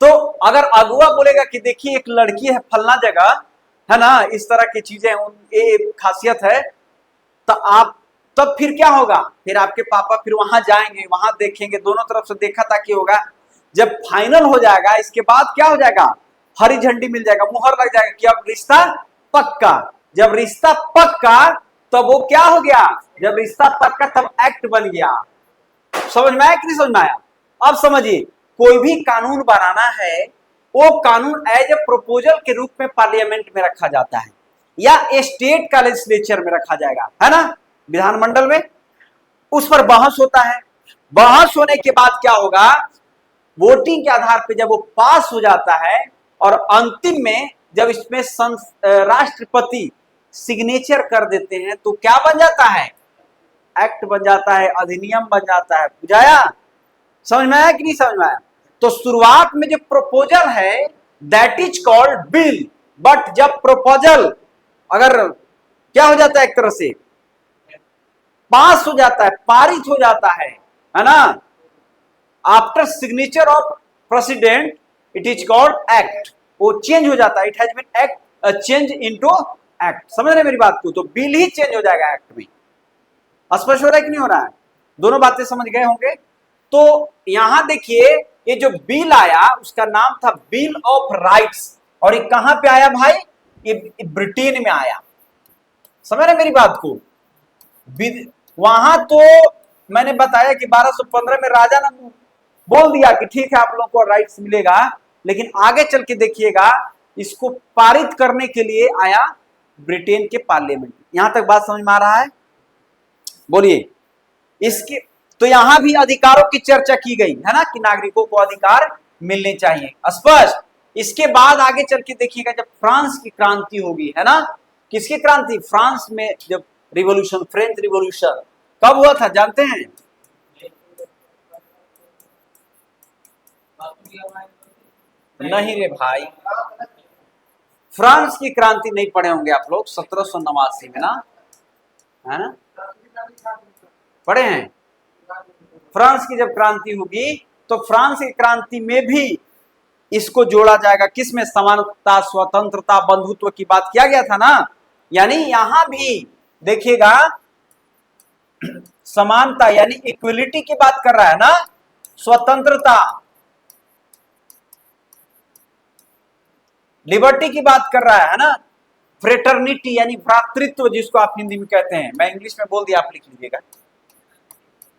तो अगर अगुआ बोलेगा कि देखिए एक लड़की है फलना जगह, है ना, इस तरह की चीजें, ये खासियत है, तो आप तब फिर क्या होगा? फिर आपके पापा फिर वहां जाएंगे, वहां देखेंगे, दोनों तरफ से देखा ताकि होगा। जब फाइनल हो जाएगा, इसके बाद क्या हो जाएगा? हरी झंडी मिल जाएगा, मुहर लग जाएगा कि अब रिश्ता पक्का। जब रिश्ता पक्का, तब वो क्या हो गया? जब रिश्ता पक्का तब एक्ट बन गया। समझ में आया कि नहीं समझ में आया? अब समझिए, कोई भी कानून बनाना है, वो कानून एज ए प्रपोजल के रूप में पार्लियामेंट में रखा जाता है या स्टेट का लेजिस्लेचर में रखा जाएगा, है ना, विधानमंडल में। उस पर बहस होता है, बहस होने के बाद क्या होगा? वोटिंग के आधार पर जब वो पास हो जाता है और अंतिम में जब इसमें राष्ट्रपति सिग्नेचर कर देते हैं, तो क्या बन जाता है? एक्ट बन जाता है, अधिनियम बन जाता है। बुझाया? समझ में आया कि नहीं समझ में आया? तो शुरुआत में जो प्रपोजल है that is called bill, but जब प्रपोजल अगर क्या हो जाता है, एक तरह से पास हो जाता है, पारित हो जाता है ना, after signature of president, it is called act. वो चेंज हो जाता है, it has been act change into act. समझ रहे मेरी बात को? तो बिल ही चेंज हो जाएगा एक्ट में। स्पष्ट हो रहा है कि नहीं हो रहा है? दोनों बातें समझ गए होंगे। तो यहां देखिए, ये जो बिल आया उसका नाम था बिल ऑफ राइट्स, और ये कहां पे आया भाई? ये ब्रिटेन में आया। समझ रहे मेरी बात को? वहां तो मैंने बताया कि 1215 में राजा ने बोल दिया कि ठीक है आप लोगों को राइट्स मिलेगा, लेकिन आगे चल के देखिएगा इसको पारित करने के लिए आया ब्रिटेन के पार्लियामेंट। यहां तक बात समझ में आ रहा है? बोलिए। इसके तो यहां भी अधिकारों की चर्चा की गई है ना, कि नागरिकों को अधिकार मिलने चाहिए, स्पष्ट। इसके बाद आगे चल के देखिएगा जब फ्रांस की क्रांति होगी, है ना, किसकी क्रांति? फ्रांस में जब रिवॉल्यूशन, फ्रेंच रिवॉल्यूशन कब हुआ था जानते हैं? नहीं रे भाई, फ्रांस की क्रांति नहीं पढ़े होंगे आप लोग 1789 में ना, है ना, पढ़े हैं। फ्रांस की जब क्रांति होगी तो फ्रांस की क्रांति में भी इसको जोड़ा जाएगा, किसमें, समानता, स्वतंत्रता, बंधुत्व की बात किया गया था ना, यानी यहां भी देखिएगा समानता यानी इक्वलिटी की बात कर रहा है ना, स्वतंत्रता, लिबर्टी की बात कर रहा है ना, फ्रेटर्निटी यानी भ्रातृत्व जिसको आप हिंदी में कहते हैं, मैं इंग्लिश में बोल दिया, आप लिख लीजिएगा,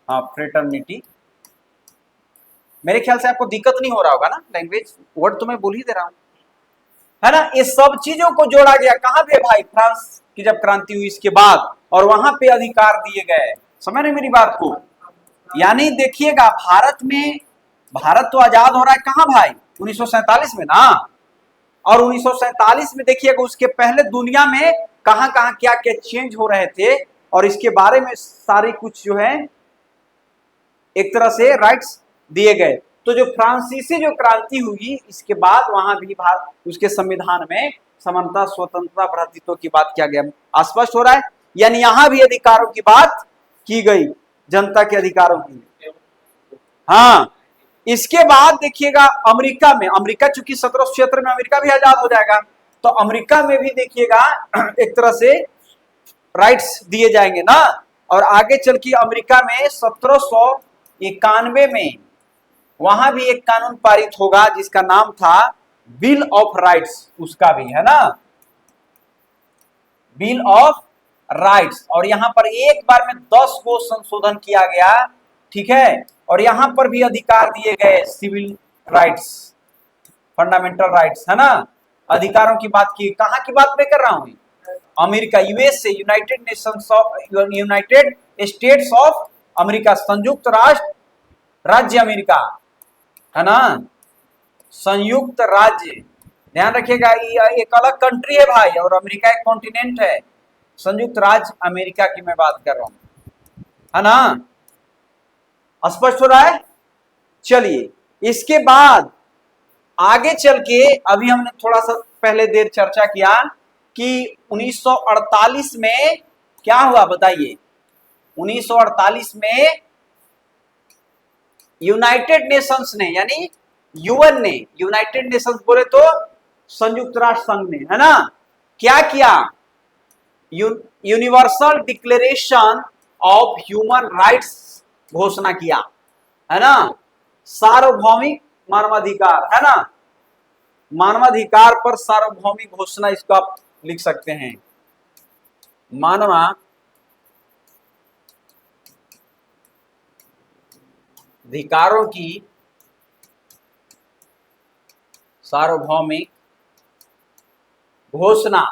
हाँ फ्रेटर्निटी। मेरे ख्याल से आपको दिक्कत नहीं हो रहा होगा ना, लैंग्वेज वर्ड तो मैं बोल ही दे रहा हूं, है ना। इस सब चीजों को जोड़ा गया कहां पे भाई, फ्रांस की जब क्रांति हुई इसके बाद, और वहां पे अधिकार दिए गए, समझ रहे मेरी बात को। यानी देखिएगा भारत में, भारत तो आजाद हो रहा है कहां भाई, 1947 में ना, और 1947 में देखिएगा उसके पहले दुनिया में कहां कहां क्या क्या चेंज हो रहे थे, और इसके बारे में सारी कुछ जो है एक तरह से राइट्स दिए गए। तो जो फ्रांसीसी जो क्रांति हुई इसके बाद वहां भी भारत उसके संविधान में समानता, स्वतंत्रता, भ्रातृत्व की बात किया गया, स्पष्ट हो रहा है। यानी यहां भी अधिकारों की बात की गई, जनता के अधिकारों की। हाँ, इसके बाद देखिएगा अमेरिका में, अमेरिका चूंकि 1776 में अमेरिका भी आजाद हो जाएगा, तो अमेरिका में भी देखिएगा एक तरह से राइट्स दिए जाएंगे ना, और आगे चल के अमेरिका में 1791 में वहां भी एक कानून पारित होगा जिसका नाम था बिल ऑफ राइट्स, उसका भी है ना, बिल ऑफ राइट्स। और यहां पर एक बार में 10 को संशोधन किया गया, ठीक है, और यहां पर भी अधिकार दिए गए, सिविल राइट्स, फंडामेंटल राइट्स, है ना, अधिकारों की बात की। कहां की बात मैं कर रहा हूं, America, USA, United Nations of, United states of America, संयुक्त राष्ट्र राज्य अमेरिका, है ना, संयुक्त राज्य, ध्यान रखिएगा ये एक अलग कंट्री है भाई, और अमेरिका एक कॉन्टिनेंट है, संयुक्त राज्य अमेरिका की मैं बात कर रहा हूं, है ना, स्पष्ट हो रहा है। चलिए इसके बाद आगे चल के, अभी हमने थोड़ा सा पहले देर चर्चा किया कि 1948 में क्या हुआ बताइए, 1948 में यूनाइटेड नेशंस ने, यानी यूएन ने, यूनाइटेड नेशंस बोले तो संयुक्त राष्ट्र संघ ने, है ना, क्या किया, universal declaration of human rights घोषणा किया, है ना, सार्वभौमिक मानवाधिकार, है ना, मानवाधिकार पर सार्वभौमिक घोषणा, इसको आप लिख सकते हैं, मानवाधिकारों की सार्वभौमिक घोषणा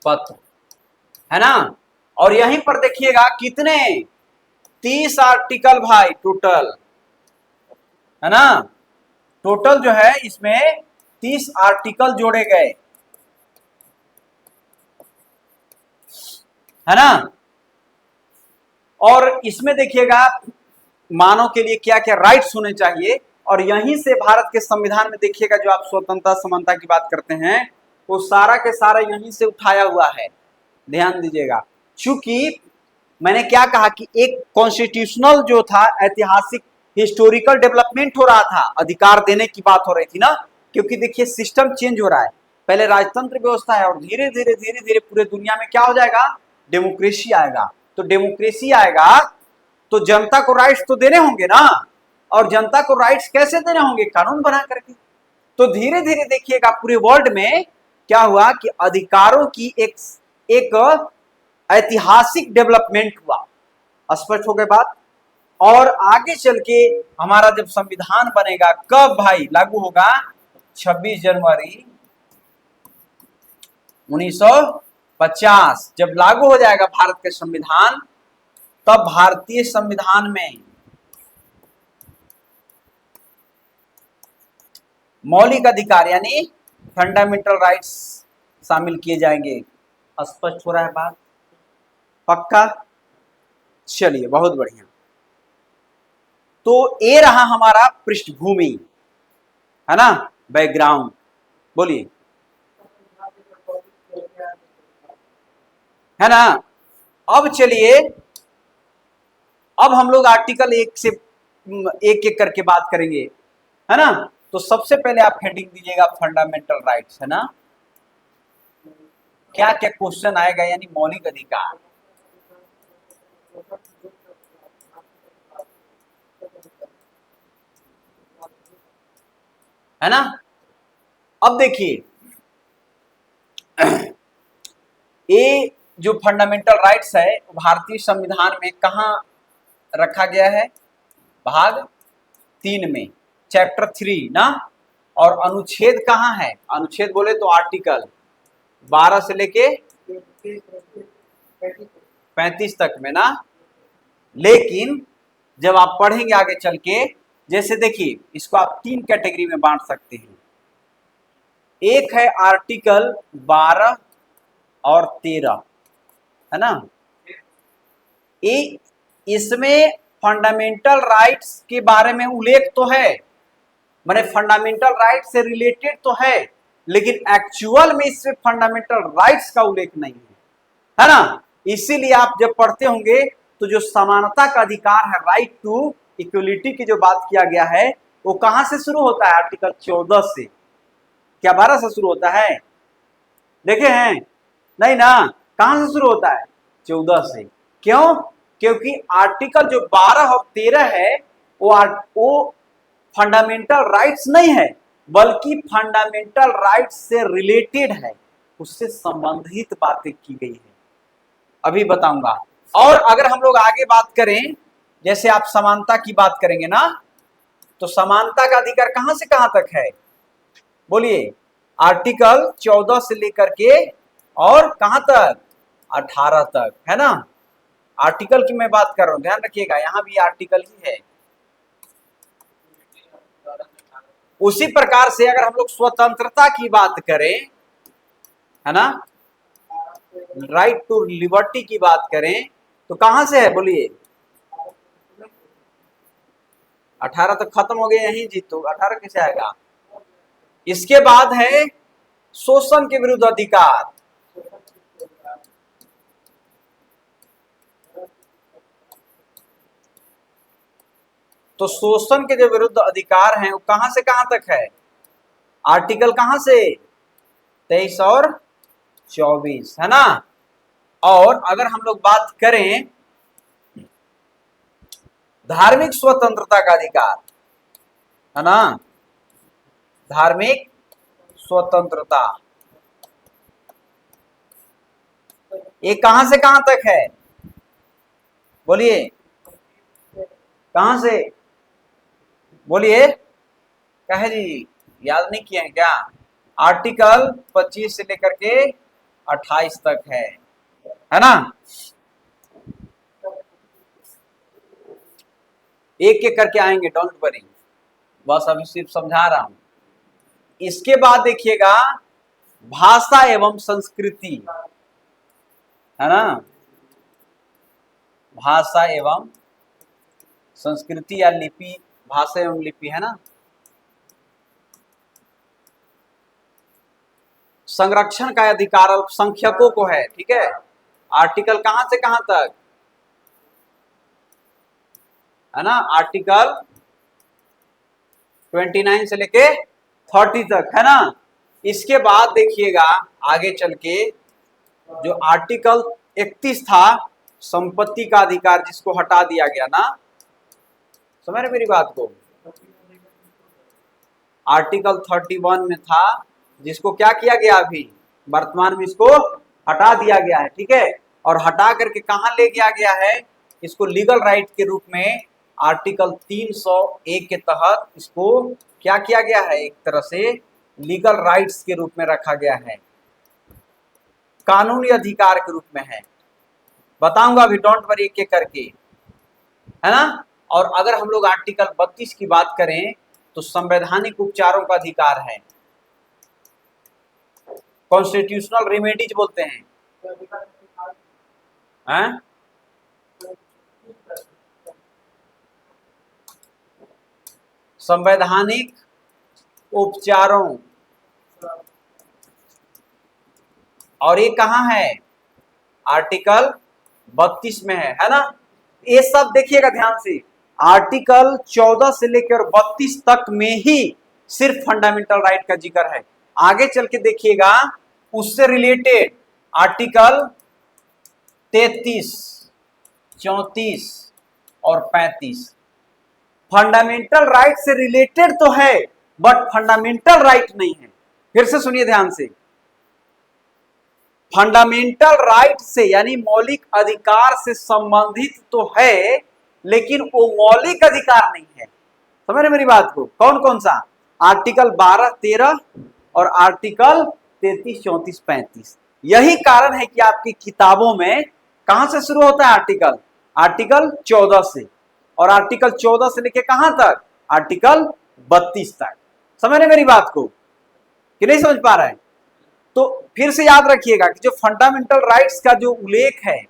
पत्र, है ना। और यहीं पर देखिएगा कितने 30 आर्टिकल भाई टोटल, है ना, टोटल जो है इसमें 30 आर्टिकल जोड़े गए, है ना। और इसमें देखिएगा मानव के लिए क्या क्या राइट्स होने चाहिए, और यहीं से भारत के संविधान में देखिएगा जो आप स्वतंत्रता समानता की बात करते हैं वो सारा के सारा यहीं से उठाया हुआ है, ध्यान दीजिएगा। चूंकि मैंने क्या कहा कि एक कॉन्स्टिट्यूशनल जो था, ऐतिहासिक हिस्टोरिकल डेवलपमेंट हो रहा था, अधिकार देने की बात हो रही थी ना, क्योंकि देखिए सिस्टम चेंज हो रहा है, पहले राजतंत्र व्यवस्था है और धीरे धीरे पूरे दुनिया में क्या हो जाएगा, डेमोक्रेसी आएगा। तो डेमोक्रेसी आएगा तो जनता को राइट्स तो देने होंगे ना, और जनता को राइट्स कैसे देने होंगे, कानून बना करके। तो धीरे धीरे देखिएगा पूरे वर्ल्ड में क्या हुआ कि अधिकारों की एक ऐतिहासिक डेवलपमेंट हुआ, स्पष्ट हो गई बात। और आगे चल के हमारा जब संविधान बनेगा, कब भाई लागू होगा, 26 जनवरी 1950 जब लागू हो जाएगा भारत का संविधान, तब भारतीय संविधान में मौलिक अधिकार यानी फंडामेंटल राइट्स शामिल किए जाएंगे। स्पष्ट हो रहा है बात, पक्का। चलिए बहुत बढ़िया। तो ये रहा हमारा पृष्ठभूमि, है ना, बैकग्राउंड। बोलिए, है ना। अब चलिए, अब हम लोग आर्टिकल एक से एक एक करके बात करेंगे, है ना। तो सबसे पहले आप हेडिंग दीजिएगा फंडामेंटल राइट्स, है ना। क्या क्या क्वेश्चन आएगा, यानी मौलिक अधिकार, है ना। अब देखिए, ये जो फंडामेंटल राइट्स है भारतीय संविधान में कहाँ रखा गया है, भाग 3 में, चैप्टर 3 ना। और अनुच्छेद कहाँ है, अनुच्छेद बोले तो आर्टिकल 12 से लेके 35 तक में ना। लेकिन जब आप पढ़ेंगे आगे चल के, जैसे देखिए इसको आप 3 कैटेगरी में बांट सकते हैं। एक है आर्टिकल 12 और 13, है ना। ये इसमें फंडामेंटल राइट्स के बारे में उल्लेख तो है, माने फंडामेंटल राइट से रिलेटेड तो है, लेकिन एक्चुअल में इसमें फंडामेंटल राइट्स का उल्लेख नहीं है ना। इसीलिए आप जब पढ़ते होंगे तो जो समानता का अधिकार है, राइट टू इक्वलिटी की जो बात किया गया है, वो कहां से शुरू होता है, आर्टिकल 14 से, क्या 12 से शुरू होता है, देखे हैं, नहीं ना। कहां से शुरू होता है, 14 से। क्यों, क्योंकि आर्टिकल जो 12 और 13 है वो फंडामेंटल राइट्स नहीं है, बल्कि फंडामेंटल राइट्स से रिलेटेड है, उससे संबंधित बातें की गई है, अभी बताऊंगा। और अगर हम लोग आगे बात करें, जैसे आप समानता की बात करेंगे ना, तो समानता का अधिकार कहां से कहां तक है, बोलिए, आर्टिकल 14 से लेकर के और कहां तक, 18 तक, है ना। आर्टिकल की मैं बात कर रहा हूं, ध्यान रखिएगा, यहां भी आर्टिकल ही है। उसी प्रकार से अगर हम लोग स्वतंत्रता की बात करें, है ना, राइट टू लिबर्टी की बात करें, तो कहां से है, बोलिए, 18 तक खत्म हो गया, यही जीतो, 18 कैसे आएगा। इसके बाद है शोषण के विरुद्ध अधिकार, तो शोषण के जो विरुद्ध अधिकार हैं वो कहां से कहां तक है, आर्टिकल कहां से, 23 और 24, है ना। और अगर हम लोग बात करें धार्मिक स्वतंत्रता का अधिकार, है ना, धार्मिक स्वतंत्रता, ये कहां से कहां तक है, बोलिए, कहां से, बोलिए, कहे जी, याद नहीं किए हैं क्या, आर्टिकल 25 से लेकर के 28 तक है ना। एक एक करके आएंगे, डोंट वरी, बस अभी सिर्फ समझा रहा हूं। इसके बाद देखिएगा भाषा एवं संस्कृति, है ना, भाषा एवं संस्कृति या लिपि, भाषा एवं लिपि, है ना। संरक्षण का अधिकार अल्पसंख्यकों को है, ठीक है। आर्टिकल कहां से कहां तक, है ना, आर्टिकल 29 से लेके 30 तक, है ना। इसके बाद देखिएगा आगे चल के जो आर्टिकल 31 था, संपत्ति का अधिकार, जिसको हटा दिया गया ना, समझ रहे मेरी बात को, आर्टिकल 31 में था, जिसको क्या किया गया, अभी वर्तमान में इसको हटा दिया गया है, ठीक है। और हटा करके कहां ले गया गया है, इसको लीगल राइट के रूप में आर्टिकल 301 के तहत इसको क्या किया गया है, एक तरह से लीगल राइट्स के रूप में रखा गया है, कानूनी अधिकार के रूप में है। बताऊंगा अभी, डोंट वरी, एक एक करके, है ना। और अगर हम लोग आर्टिकल 32 की बात करें, तो संवैधानिक उपचारों का अधिकार है, कॉन्स्टिट्यूशनल रेमेडीज बोलते हैं, हैं? संवैधानिक उपचारों, और ये कहाँ है, आर्टिकल 32 में है ना। ये सब देखिएगा ध्यान से, आर्टिकल 14 से लेकर 32 तक में ही सिर्फ फंडामेंटल राइट का जिक्र है। आगे चल के देखिएगा उससे रिलेटेड आर्टिकल 33, 34 और 35 फंडामेंटल राइट से रिलेटेड तो है बट फंडामेंटल राइट नहीं है। फिर से सुनिए ध्यान से, फंडामेंटल राइट से यानी मौलिक अधिकार से संबंधित तो है लेकिन वो मौलिक अधिकार नहीं है। समझ रहे मेरी बात को? कौन कौन सा? आर्टिकल 12, 13 और आर्टिकल 33, 34, 35। यही कारण है कि आपकी किताबों में कहां से शुरू होता है आर्टिकल? आर्टिकल 14 से, और आर्टिकल 14 से लेके कहां तक? आर्टिकल 32 तक। समझ रहे मेरी बात को कि नहीं समझ पा रहे हैं? तो फिर से याद रखिएगा कि जो फंडामेंटल राइट्स का जो उल्लेख है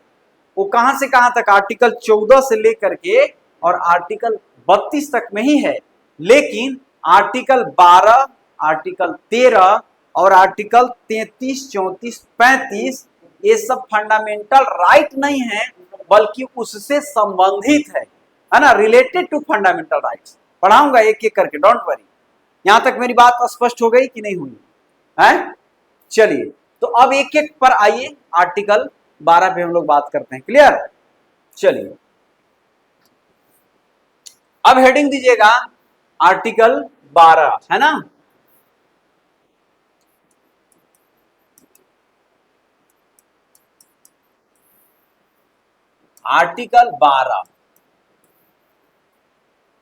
वो कहां से कहां तक? आर्टिकल 14 से लेकर के और आर्टिकल 32 तक में ही है, लेकिन आर्टिकल 12, आर्टिकल 13 और आर्टिकल 33, 34, 35 ये सब फंडामेंटल राइट नहीं है बल्कि उससे संबंधित है ना, रिलेटेड टू फंडामेंटल राइट्स। पढ़ाऊंगा एक एक करके, डोंट वरी। यहां तक मेरी बात स्पष्ट हो गई कि नहीं हुई है? चलिए, तो अब एक एक पर आइए, आर्टिकल 12 पे हम लोग बात करते हैं। क्लियर? चलिए, अब हेडिंग दीजिएगा आर्टिकल 12, है ना। आर्टिकल 12,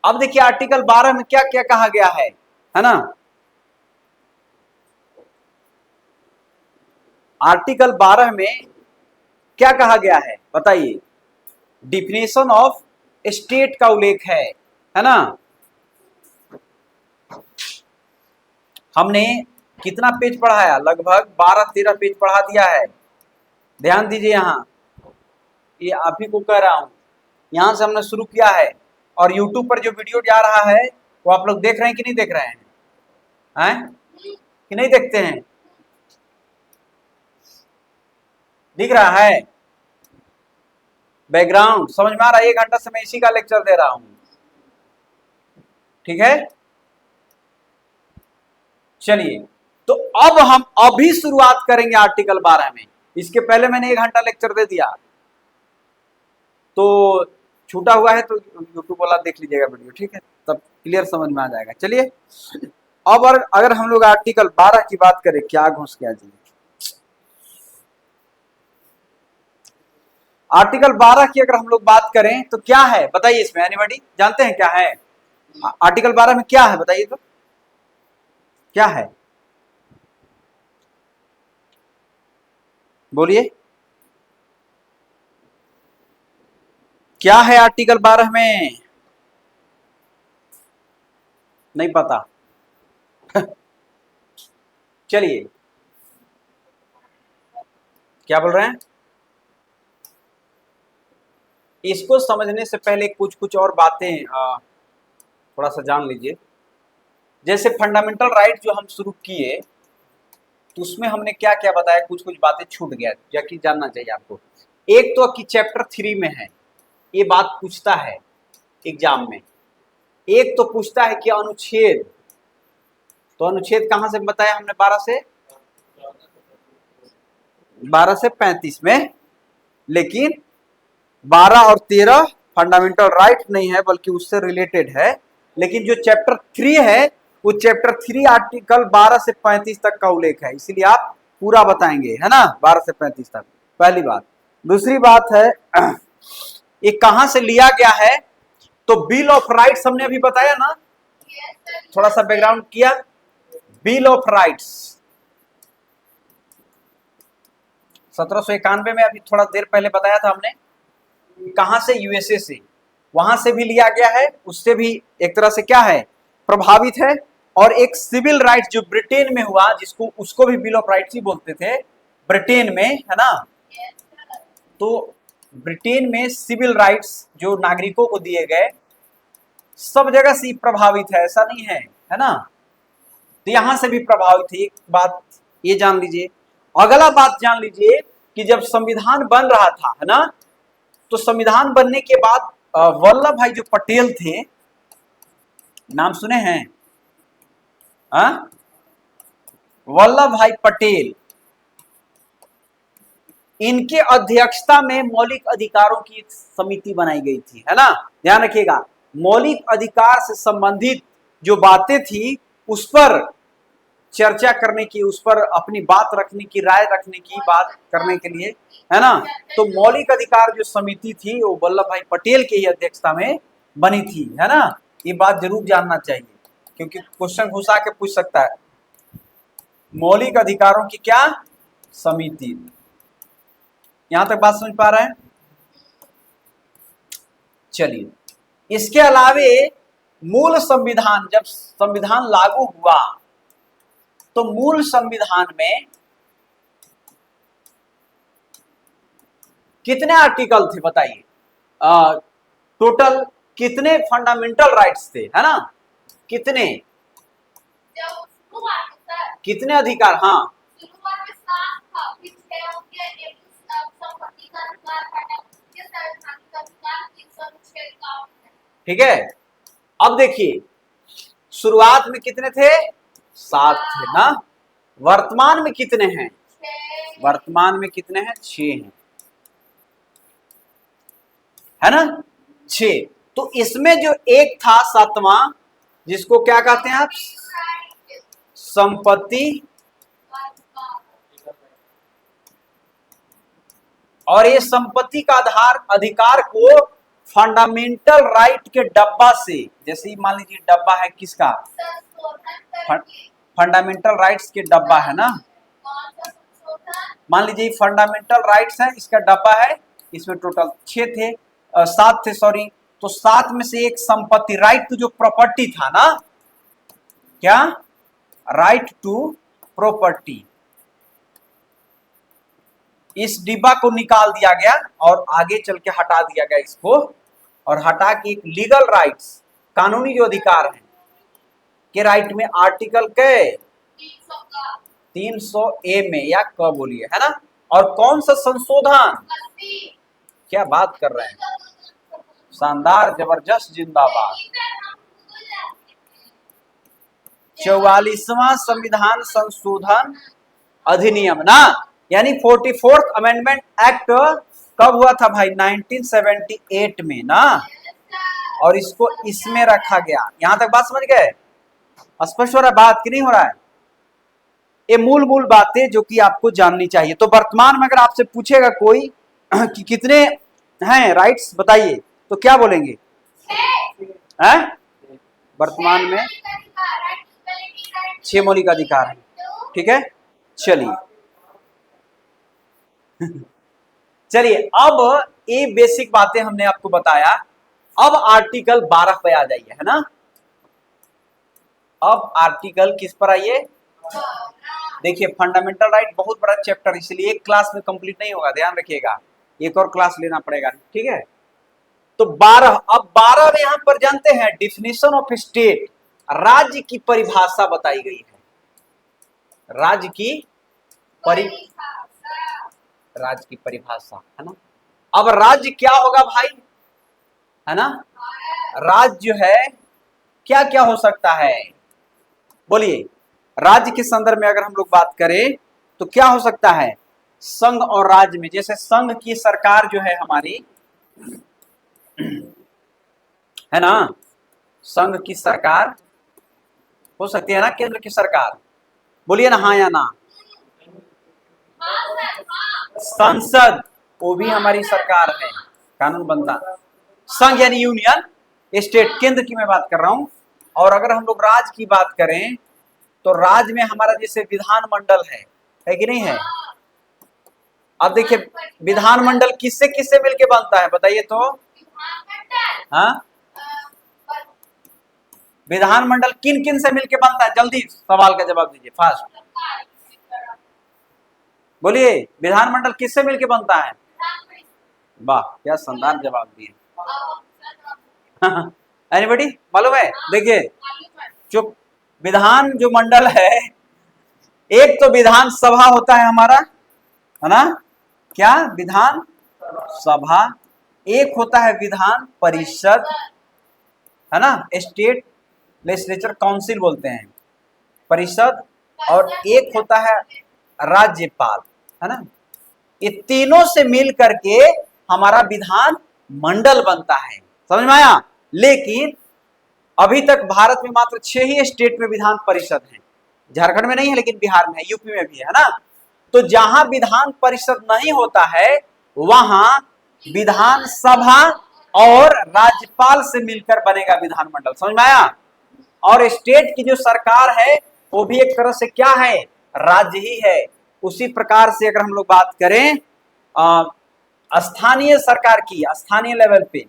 अब देखिए आर्टिकल 12 में क्या क्या कहा गया है ना। आर्टिकल 12 में क्या कहा गया है बताइए? डिफिनेशन ऑफ स्टेट का उल्लेख है ना। हमने कितना पेज पढ़ाया? लगभग 12-13 पेज पढ़ा दिया है। ध्यान दीजिए, यहां ये आप ही को कह रहा हूं, यहां से हमने शुरू किया है और YouTube पर जो वीडियो जा रहा है वो आप लोग देख रहे हैं कि नहीं देख रहे हैं? कि नहीं देखते हैं? दिख रहा है बैकग्राउंड? समझ में आ रहा है? 1 घंटा से मैं इसी का लेक्चर दे रहा हूं, ठीक है। चलिए, तो अब हम अभी शुरुआत करेंगे आर्टिकल 12 में। इसके पहले मैंने 1 घंटा लेक्चर दे दिया, तो छूटा हुआ है तो यूट्यूब वाला देख लीजिएगा वीडियो, ठीक है, तब क्लियर समझ में आ जाएगा। चलिए, अब अगर हम लोग आर्टिकल 12 की बात करें, क्या घुस गया जी, आर्टिकल 12 की अगर हम लोग बात करें तो क्या है बताइए इसमें? एनीबॉडी जानते हैं क्या है आर्टिकल 12 में? क्या है बताइए तो, क्या है? बोलिए, क्या है आर्टिकल 12 में? नहीं पता? चलिए, क्या बोल रहे हैं? इसको समझने से पहले कुछ कुछ और बातें थोड़ा सा जान लीजिए। जैसे फंडामेंटल राइट जो हम शुरू किए तो उसमें हमने क्या क्या बताया, कुछ कुछ बातें छूट गया या कि जानना चाहिए आपको। एक तो कि चैप्टर 3 में है, ये बात पूछता है एग्जाम में। एक तो पूछता है कि अनुच्छेद, तो अनुच्छेद कहां से बताया हमने? 12 से 35 में, लेकिन 12 और 13 फंडामेंटल राइट नहीं है बल्कि उससे रिलेटेड है। लेकिन जो चैप्टर 3 है वो चैप्टर 3 आर्टिकल 12 से 35 तक का उल्लेख है, इसीलिए आप पूरा बताएंगे, है ना, 12 से 35 तक। पहली बात। दूसरी बात है ये कहां से लिया गया है, तो बिल ऑफ राइट्स हमने अभी बताया ना, थोड़ा सा बैकग्राउंड किया। बिल ऑफ राइट्स 1791 में, अभी थोड़ा देर पहले बताया था हमने। कहां से? यूएसए से, वहां से भी लिया गया है, उससे भी एक तरह से क्या है, प्रभावित है। और एक सिविल राइट्स जो ब्रिटेन में हुआ, जिसको उसको भी बिल ऑफ राइट्स ही बोलते थे ब्रिटेन में, है ना। तो ब्रिटेन में सिविल राइट्स जो नागरिकों को दिए गए, सब जगह से प्रभावित है, ऐसा नहीं है, है ना। तो यहां से भी प्रभावित है। एक बात ये जान लीजिए। अगला बात जान लीजिए कि जब संविधान बन रहा था, है ना, तो संविधान बनने के बाद वल्लभ भाई जो पटेल थे, नाम सुने हैं? हाँ, वल्लभ भाई पटेल, इनके अध्यक्षता में मौलिक अधिकारों की एक समिति बनाई गई थी, है ना। ध्यान रखिएगा, मौलिक अधिकार से संबंधित जो बातें थी उस पर चर्चा करने की, उस पर अपनी बात रखने की, राय रखने की, बात करने के लिए, है ना। तो मौलिक अधिकार जो समिति थी वो वल्लभ भाई पटेल की ही अध्यक्षता में बनी थी, है ना। ये बात जरूर जानना चाहिए क्योंकि क्वेश्चन घुसा के पूछ सकता है। मौलिक अधिकारों की क्या समिति। यहां तक बात समझ पा रहे हैं? चलिए, इसके अलावे मूल संविधान, जब संविधान लागू हुआ तो मूल संविधान में कितने आर्टिकल थे बताइए? टोटल कितने फंडामेंटल राइट्स थे, है ना? कितने कितने अधिकार? हाँ, ठीक है। अब देखिए, शुरुआत में कितने थे? 7 थे ना। वर्तमान में कितने हैं? वर्तमान में कितने हैं? 6 हैं, है ना, 6। तो इसमें जो एक था 7वां, जिसको क्या कहते हैं आप? संपत्ति, और ये संपत्ति का आधार अधिकार को फंडामेंटल राइट के डब्बा से, जैसे मान लीजिए डब्बा है किसका? फंडामेंटल राइट्स के डब्बा है ना। मान लीजिए फंडामेंटल राइट्स है, इसका डब्बा है, इसमें टोटल 6 थे, 7 थे, सॉरी। तो 7 में से एक संपत्ति, राइट टू जो प्रॉपर्टी था ना, क्या? राइट टू प्रॉपर्टी, इस डिब्बा को निकाल दिया गया और आगे चल के हटा दिया गया इसको, और हटा के एक लीगल राइट्स, कानूनी जो अधिकार है के राइट में आर्टिकल के 300A में या क बोलिए, है ना। और कौन सा संशोधन? क्या बात कर रहे हैं, शानदार, जबरदस्त, जिंदाबाद। 44वां संविधान संशोधन अधिनियम ना, यानी 44th अमेंडमेंट एक्ट कब हुआ था भाई? 1978 में ना, और इसको इसमें रखा गया। यहां तक बात समझ गए? स्पष्ट हो रहा है बात कि नहीं हो रहा है? ये मूल बातें जो कि आपको जाननी चाहिए। तो वर्तमान में अगर आपसे पूछेगा कोई कि कितने हैं राइट्स बताइए, तो क्या बोलेंगे? हैं? वर्तमान में 6 मौलिक अधिकार हैं, ठीक है। चलिए चलिए, अब ये बेसिक बातें हमने आपको बताया। अब आर्टिकल 12 पे आ जाइए, है ना। अब आर्टिकल किस पर आइए? देखिए, फंडामेंटल राइट बहुत बड़ा चैप्टर, इसलिए एक क्लास में कंप्लीट नहीं होगा, ध्यान रखिएगा, एक और क्लास लेना पड़ेगा, ठीक है। तो 12, अब 12 में यहां पर जानते हैं डिफिनेशन ऑफ स्टेट, राज्य की परिभाषा बताई गई है। राज्य की राज्य की परिभाषा, है ना। अब राज्य क्या होगा भाई, है ना। राज्य जो है क्या क्या हो सकता है, बोलिए। राज्य के संदर्भ में अगर हम लोग बात करें तो क्या हो सकता है? संघ और राज्य में, जैसे संघ की सरकार जो है हमारी, है ना, संघ की सरकार हो सकती है ना, केंद्र की सरकार, बोलिए ना हाँ या ना। संसद, वो भी हमारी सरकार है, कानून बनता। संघ यानी यूनियन, स्टेट, केंद्र की मैं बात कर रहा हूं। और अगर हम लोग राज्य की बात करें तो राज्य में हमारा जैसे विधानमंडल है कि नहीं है। अब देखिए, विधानमंडल किससे किससे मिलके बनता है बताइए तो? हाँ, विधानमंडल किन किन से मिलके बनता है? जल्दी सवाल का जवाब दीजिए, फास्ट बोलिए। विधानमंडल किससे मिलके बनता है? वाह, क्या शानदार जवाब दिए। एनीबॉडी मालूम है? देखिए, जो विधान जो मंडल है, एक तो विधान सभा होता है हमारा, है ना, क्या विधान सभा, एक होता है विधान परिषद, है ना, स्टेट लेजिस्लेचर काउंसिल बोलते हैं परिषद, और एक होता है राज्यपाल, है ना। ये तीनों से मिल करके हमारा विधान मंडल बनता है, समझ में आया। लेकिन अभी तक भारत में मात्र 6 ही स्टेट में विधान परिषद है, झारखंड में नहीं है लेकिन बिहार में है, यूपी में भी है ना। तो जहां विधान परिषद नहीं होता है वहां विधान सभा और राज्यपाल से मिलकर बनेगा विधानमंडल, समझ में आया। और स्टेट की जो सरकार है वो भी एक तरह से क्या है, राज्य ही है। उसी प्रकार से अगर हम लोग बात करें स्थानीय सरकार की, स्थानीय लेवल पे,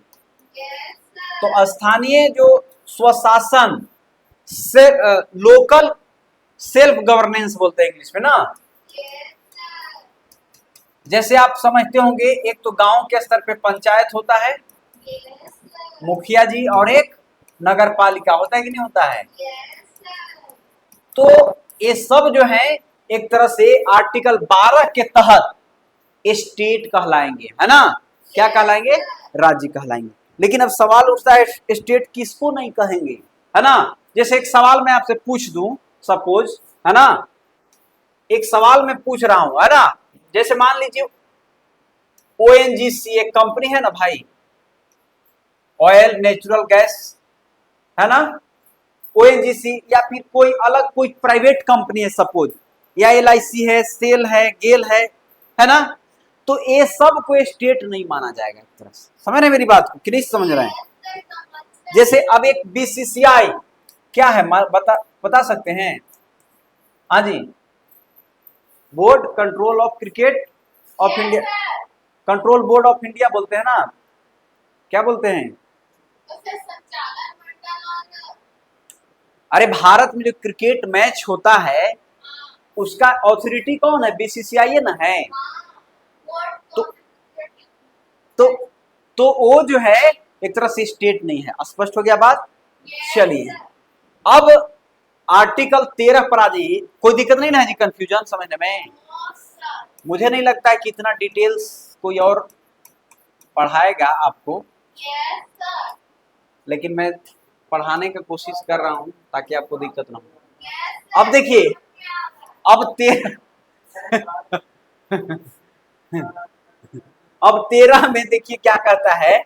तो स्थानीय जो स्वशासन से लोकल सेल्फ गवर्नेंस बोलते हैं इंग्लिश में ना। जैसे आप समझते होंगे, एक तो गांव के स्तर पे पंचायत होता है, मुखिया जी, और एक नगर पालिका होता है कि नहीं होता है। तो ये सब जो है एक तरह से आर्टिकल 12 के तहत स्टेट कहलाएंगे, है ना। क्या कहलाएंगे, राज्य कहलाएंगे। लेकिन अब सवाल उठता है स्टेट किसको नहीं कहेंगे, है ना। जैसे एक सवाल मैं आपसे पूछ दूं, सपोज, है ना, एक सवाल मैं पूछ रहा हूं, है ना। जैसे मान लीजिए ONGC एक कंपनी है ना भाई, ऑयल नेचुरल गैस, है ना। ONGC या फिर कोई अलग कोई प्राइवेट कंपनी है सपोज, या LIC है, सेल है, गेल है ना। तो ये सब को स्टेट नहीं माना जाएगा एक तरह से, समझ रहे मेरी बात को कि नहीं समझ रहे हैं। जैसे अब एक BCCI क्या है, बता सकते हैं। हाँ जी, board control of cricket of India, control board of India बोलते हैं ना, क्या बोलते हैं। अरे भारत में जो क्रिकेट मैच होता है उसका ऑथोरिटी कौन है, BCCI ना है। तो तो वो जो है एक तरह से स्टेट नहीं है। स्पष्ट हो गया बात। चलिए अब आर्टिकल 13 पर आ जाइए। कोई दिक्कत नहीं ना है जी, कंफ्यूजन समझने में। मुझे नहीं लगता है कि इतना डिटेल्स कोई और पढ़ाएगा आपको, लेकिन मैं पढ़ाने की कोशिश कर रहा हूं ताकि आपको दिक्कत ना हो। अब देखिए, अब 13 में देखिए क्या कहता है।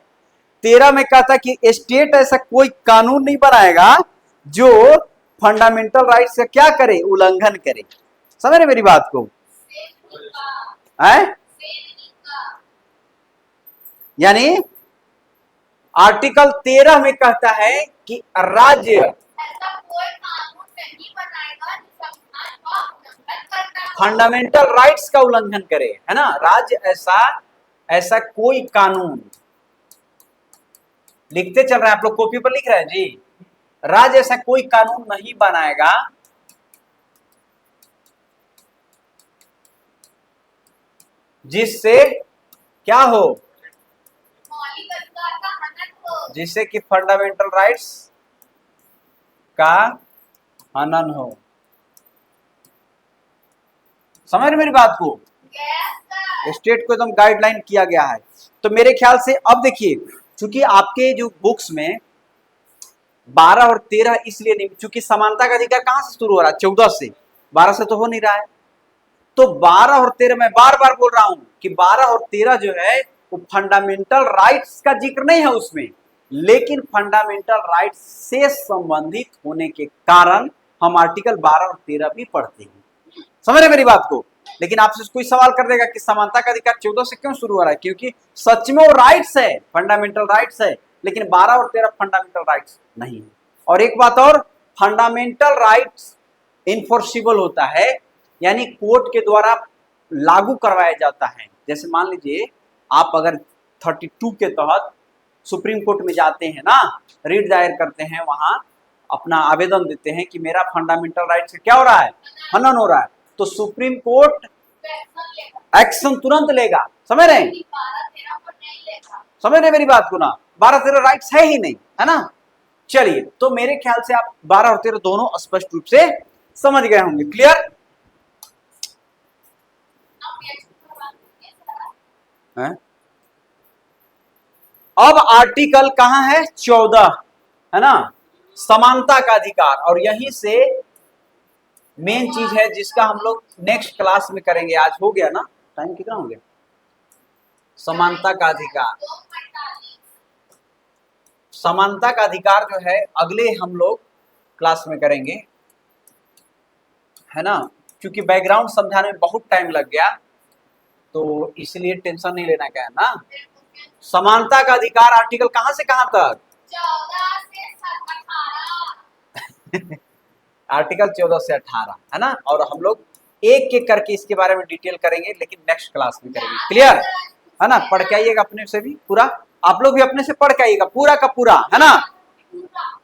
13 में कहता है कि स्टेट ऐसा कोई कानून नहीं बनाएगा जो फंडामेंटल राइट्स का क्या करे, उल्लंघन करे। समझ रहे मेरी बात को, है? यानी आर्टिकल 13 में कहता है कि राज्य फंडामेंटल राइट्स का उल्लंघन करे, है ना। राज्य ऐसा कोई कानून, लिखते चल रहे हैं आप लोग, कॉपी पर लिख रहे हैं जी। राज्य ऐसा कोई कानून नहीं बनाएगा जिससे क्या हो, जिससे कि फंडामेंटल राइट्स का हनन हो। समझ रहे मेरी बात को। स्टेट को एकदम गाइडलाइन किया गया है। तो मेरे ख्याल से अब देखिए, चूंकि आपके जो बुक्स में 12 और 13 इसलिए नहीं, चूंकि समानता का अधिकार कहां से शुरू हो रहा है, 14 से, 12 से तो हो नहीं रहा है। तो 12 और 13 मैं बार बार बोल रहा हूं कि 12 और 13 जो है वो फंडामेंटल राइट्स का जिक्र नहीं है उसमें, लेकिन फंडामेंटल राइट्स से संबंधित होने के कारण हम आर्टिकल 12 और 13 भी पढ़ते हैं। समझ रहे मेरी बात को। लेकिन आपसे कोई सवाल कर देगा कि समानता का अधिकार 14 से क्यों शुरू हो रहा है, क्योंकि सच में वो राइट्स है, फंडामेंटल राइट्स है, लेकिन 12 और 13 फंडामेंटल राइट्स नहीं है। और एक बात और, फंडामेंटल राइट्स इन्फोर्सिबल होता है, यानी कोर्ट के द्वारा लागू करवाया जाता है। जैसे मान लीजिए आप अगर 32 के तहत सुप्रीम कोर्ट में जाते हैं ना, रिट दायर करते हैं, वहां अपना आवेदन देते हैं कि मेरा फंडामेंटल राइट से क्या हो रहा है, हनन हो रहा है, तो सुप्रीम कोर्ट एक्शन तुरंत लेगा। समझ रहे हैं, समझ रहे मेरी बात को ना। 12-13 राइट्स है ही नहीं, है ना। चलिए, तो मेरे ख्याल से आप 12 और 13 दोनों स्पष्ट रूप से समझ गए होंगे। क्लियर है? अब आर्टिकल कहां है? 14 है ना, समानता का अधिकार। और यहीं से मेन चीज है जिसका हम लोग नेक्स्ट क्लास में करेंगे। आज हो गया ना, टाइम कितना हो गया? समानता का अधिकार, समानता का अधिकार जो है अगले हम लोग क्लास में करेंगे, है ना। क्योंकि बैकग्राउंड समझाने में बहुत टाइम लग गया, तो इसलिए टेंशन नहीं लेना क्या है ना। समानता का अधिकार आर्टिकल कहां से कहां तक? 14 से 18। आर्टिकल 14 से 18 है ना। और हम लोग एक एक करके इसके बारे में डिटेल करेंगे, लेकिन नेक्स्ट क्लास में करेंगे। क्लियर है ना? पढ़ के आइएगा अपने से भी पूरा, आप लोग भी अपने से पढ़ के आइएगा पूरा का पूरा, है ना।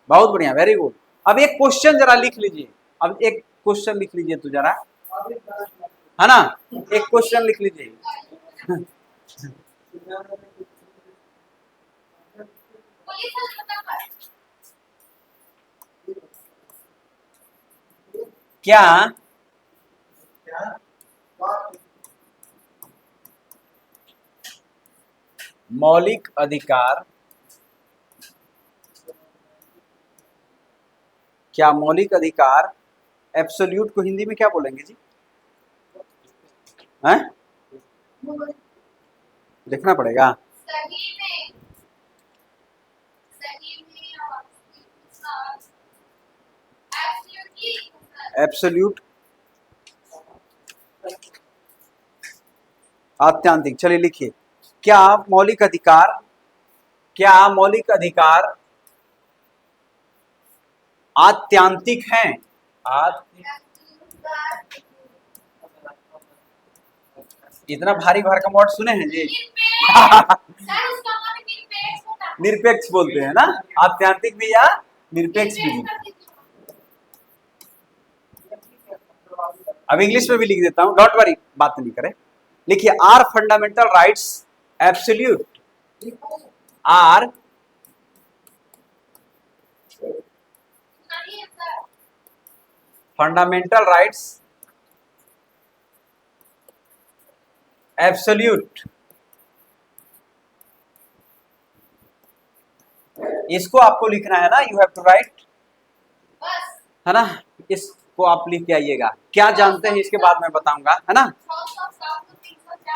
बहुत बढ़िया, वेरी गुड। अब एक क्वेश्चन जरा लिख लीजिए, अब एक क्वेश्चन लिख लीजिए तो जरा, है ना, एक क्वेश्चन लिख लीजिए। क्या मौलिक अधिकार, क्या मौलिक अधिकार एब्सोल्यूट को हिंदी में क्या बोलेंगे जी? हैं? देखना पड़ेगा। एब्सोल्यूट, आत्यांतिक। चलिए लिखिए, क्या मौलिक अधिकार, क्या मौलिक अधिकार आत्यांतिक हैं? इतना भारी भरकम वर्ड सुने हैं जी? निरपेक्ष बोलते हैं ना, आत्यांतिक भी या निरपेक्ष भी। अब इंग्लिश में भी लिख देता हूं, डोंट वरी, बात नहीं करें। लिखिए, are fundamental rights absolute, are fundamental rights absolute. इसको आपको लिखना है ना, यू हैव टू राइट, है ना। इसको आप लिख के आइएगा। क्या जानते हैं इसके बाद मैं बताऊंगा, है ना।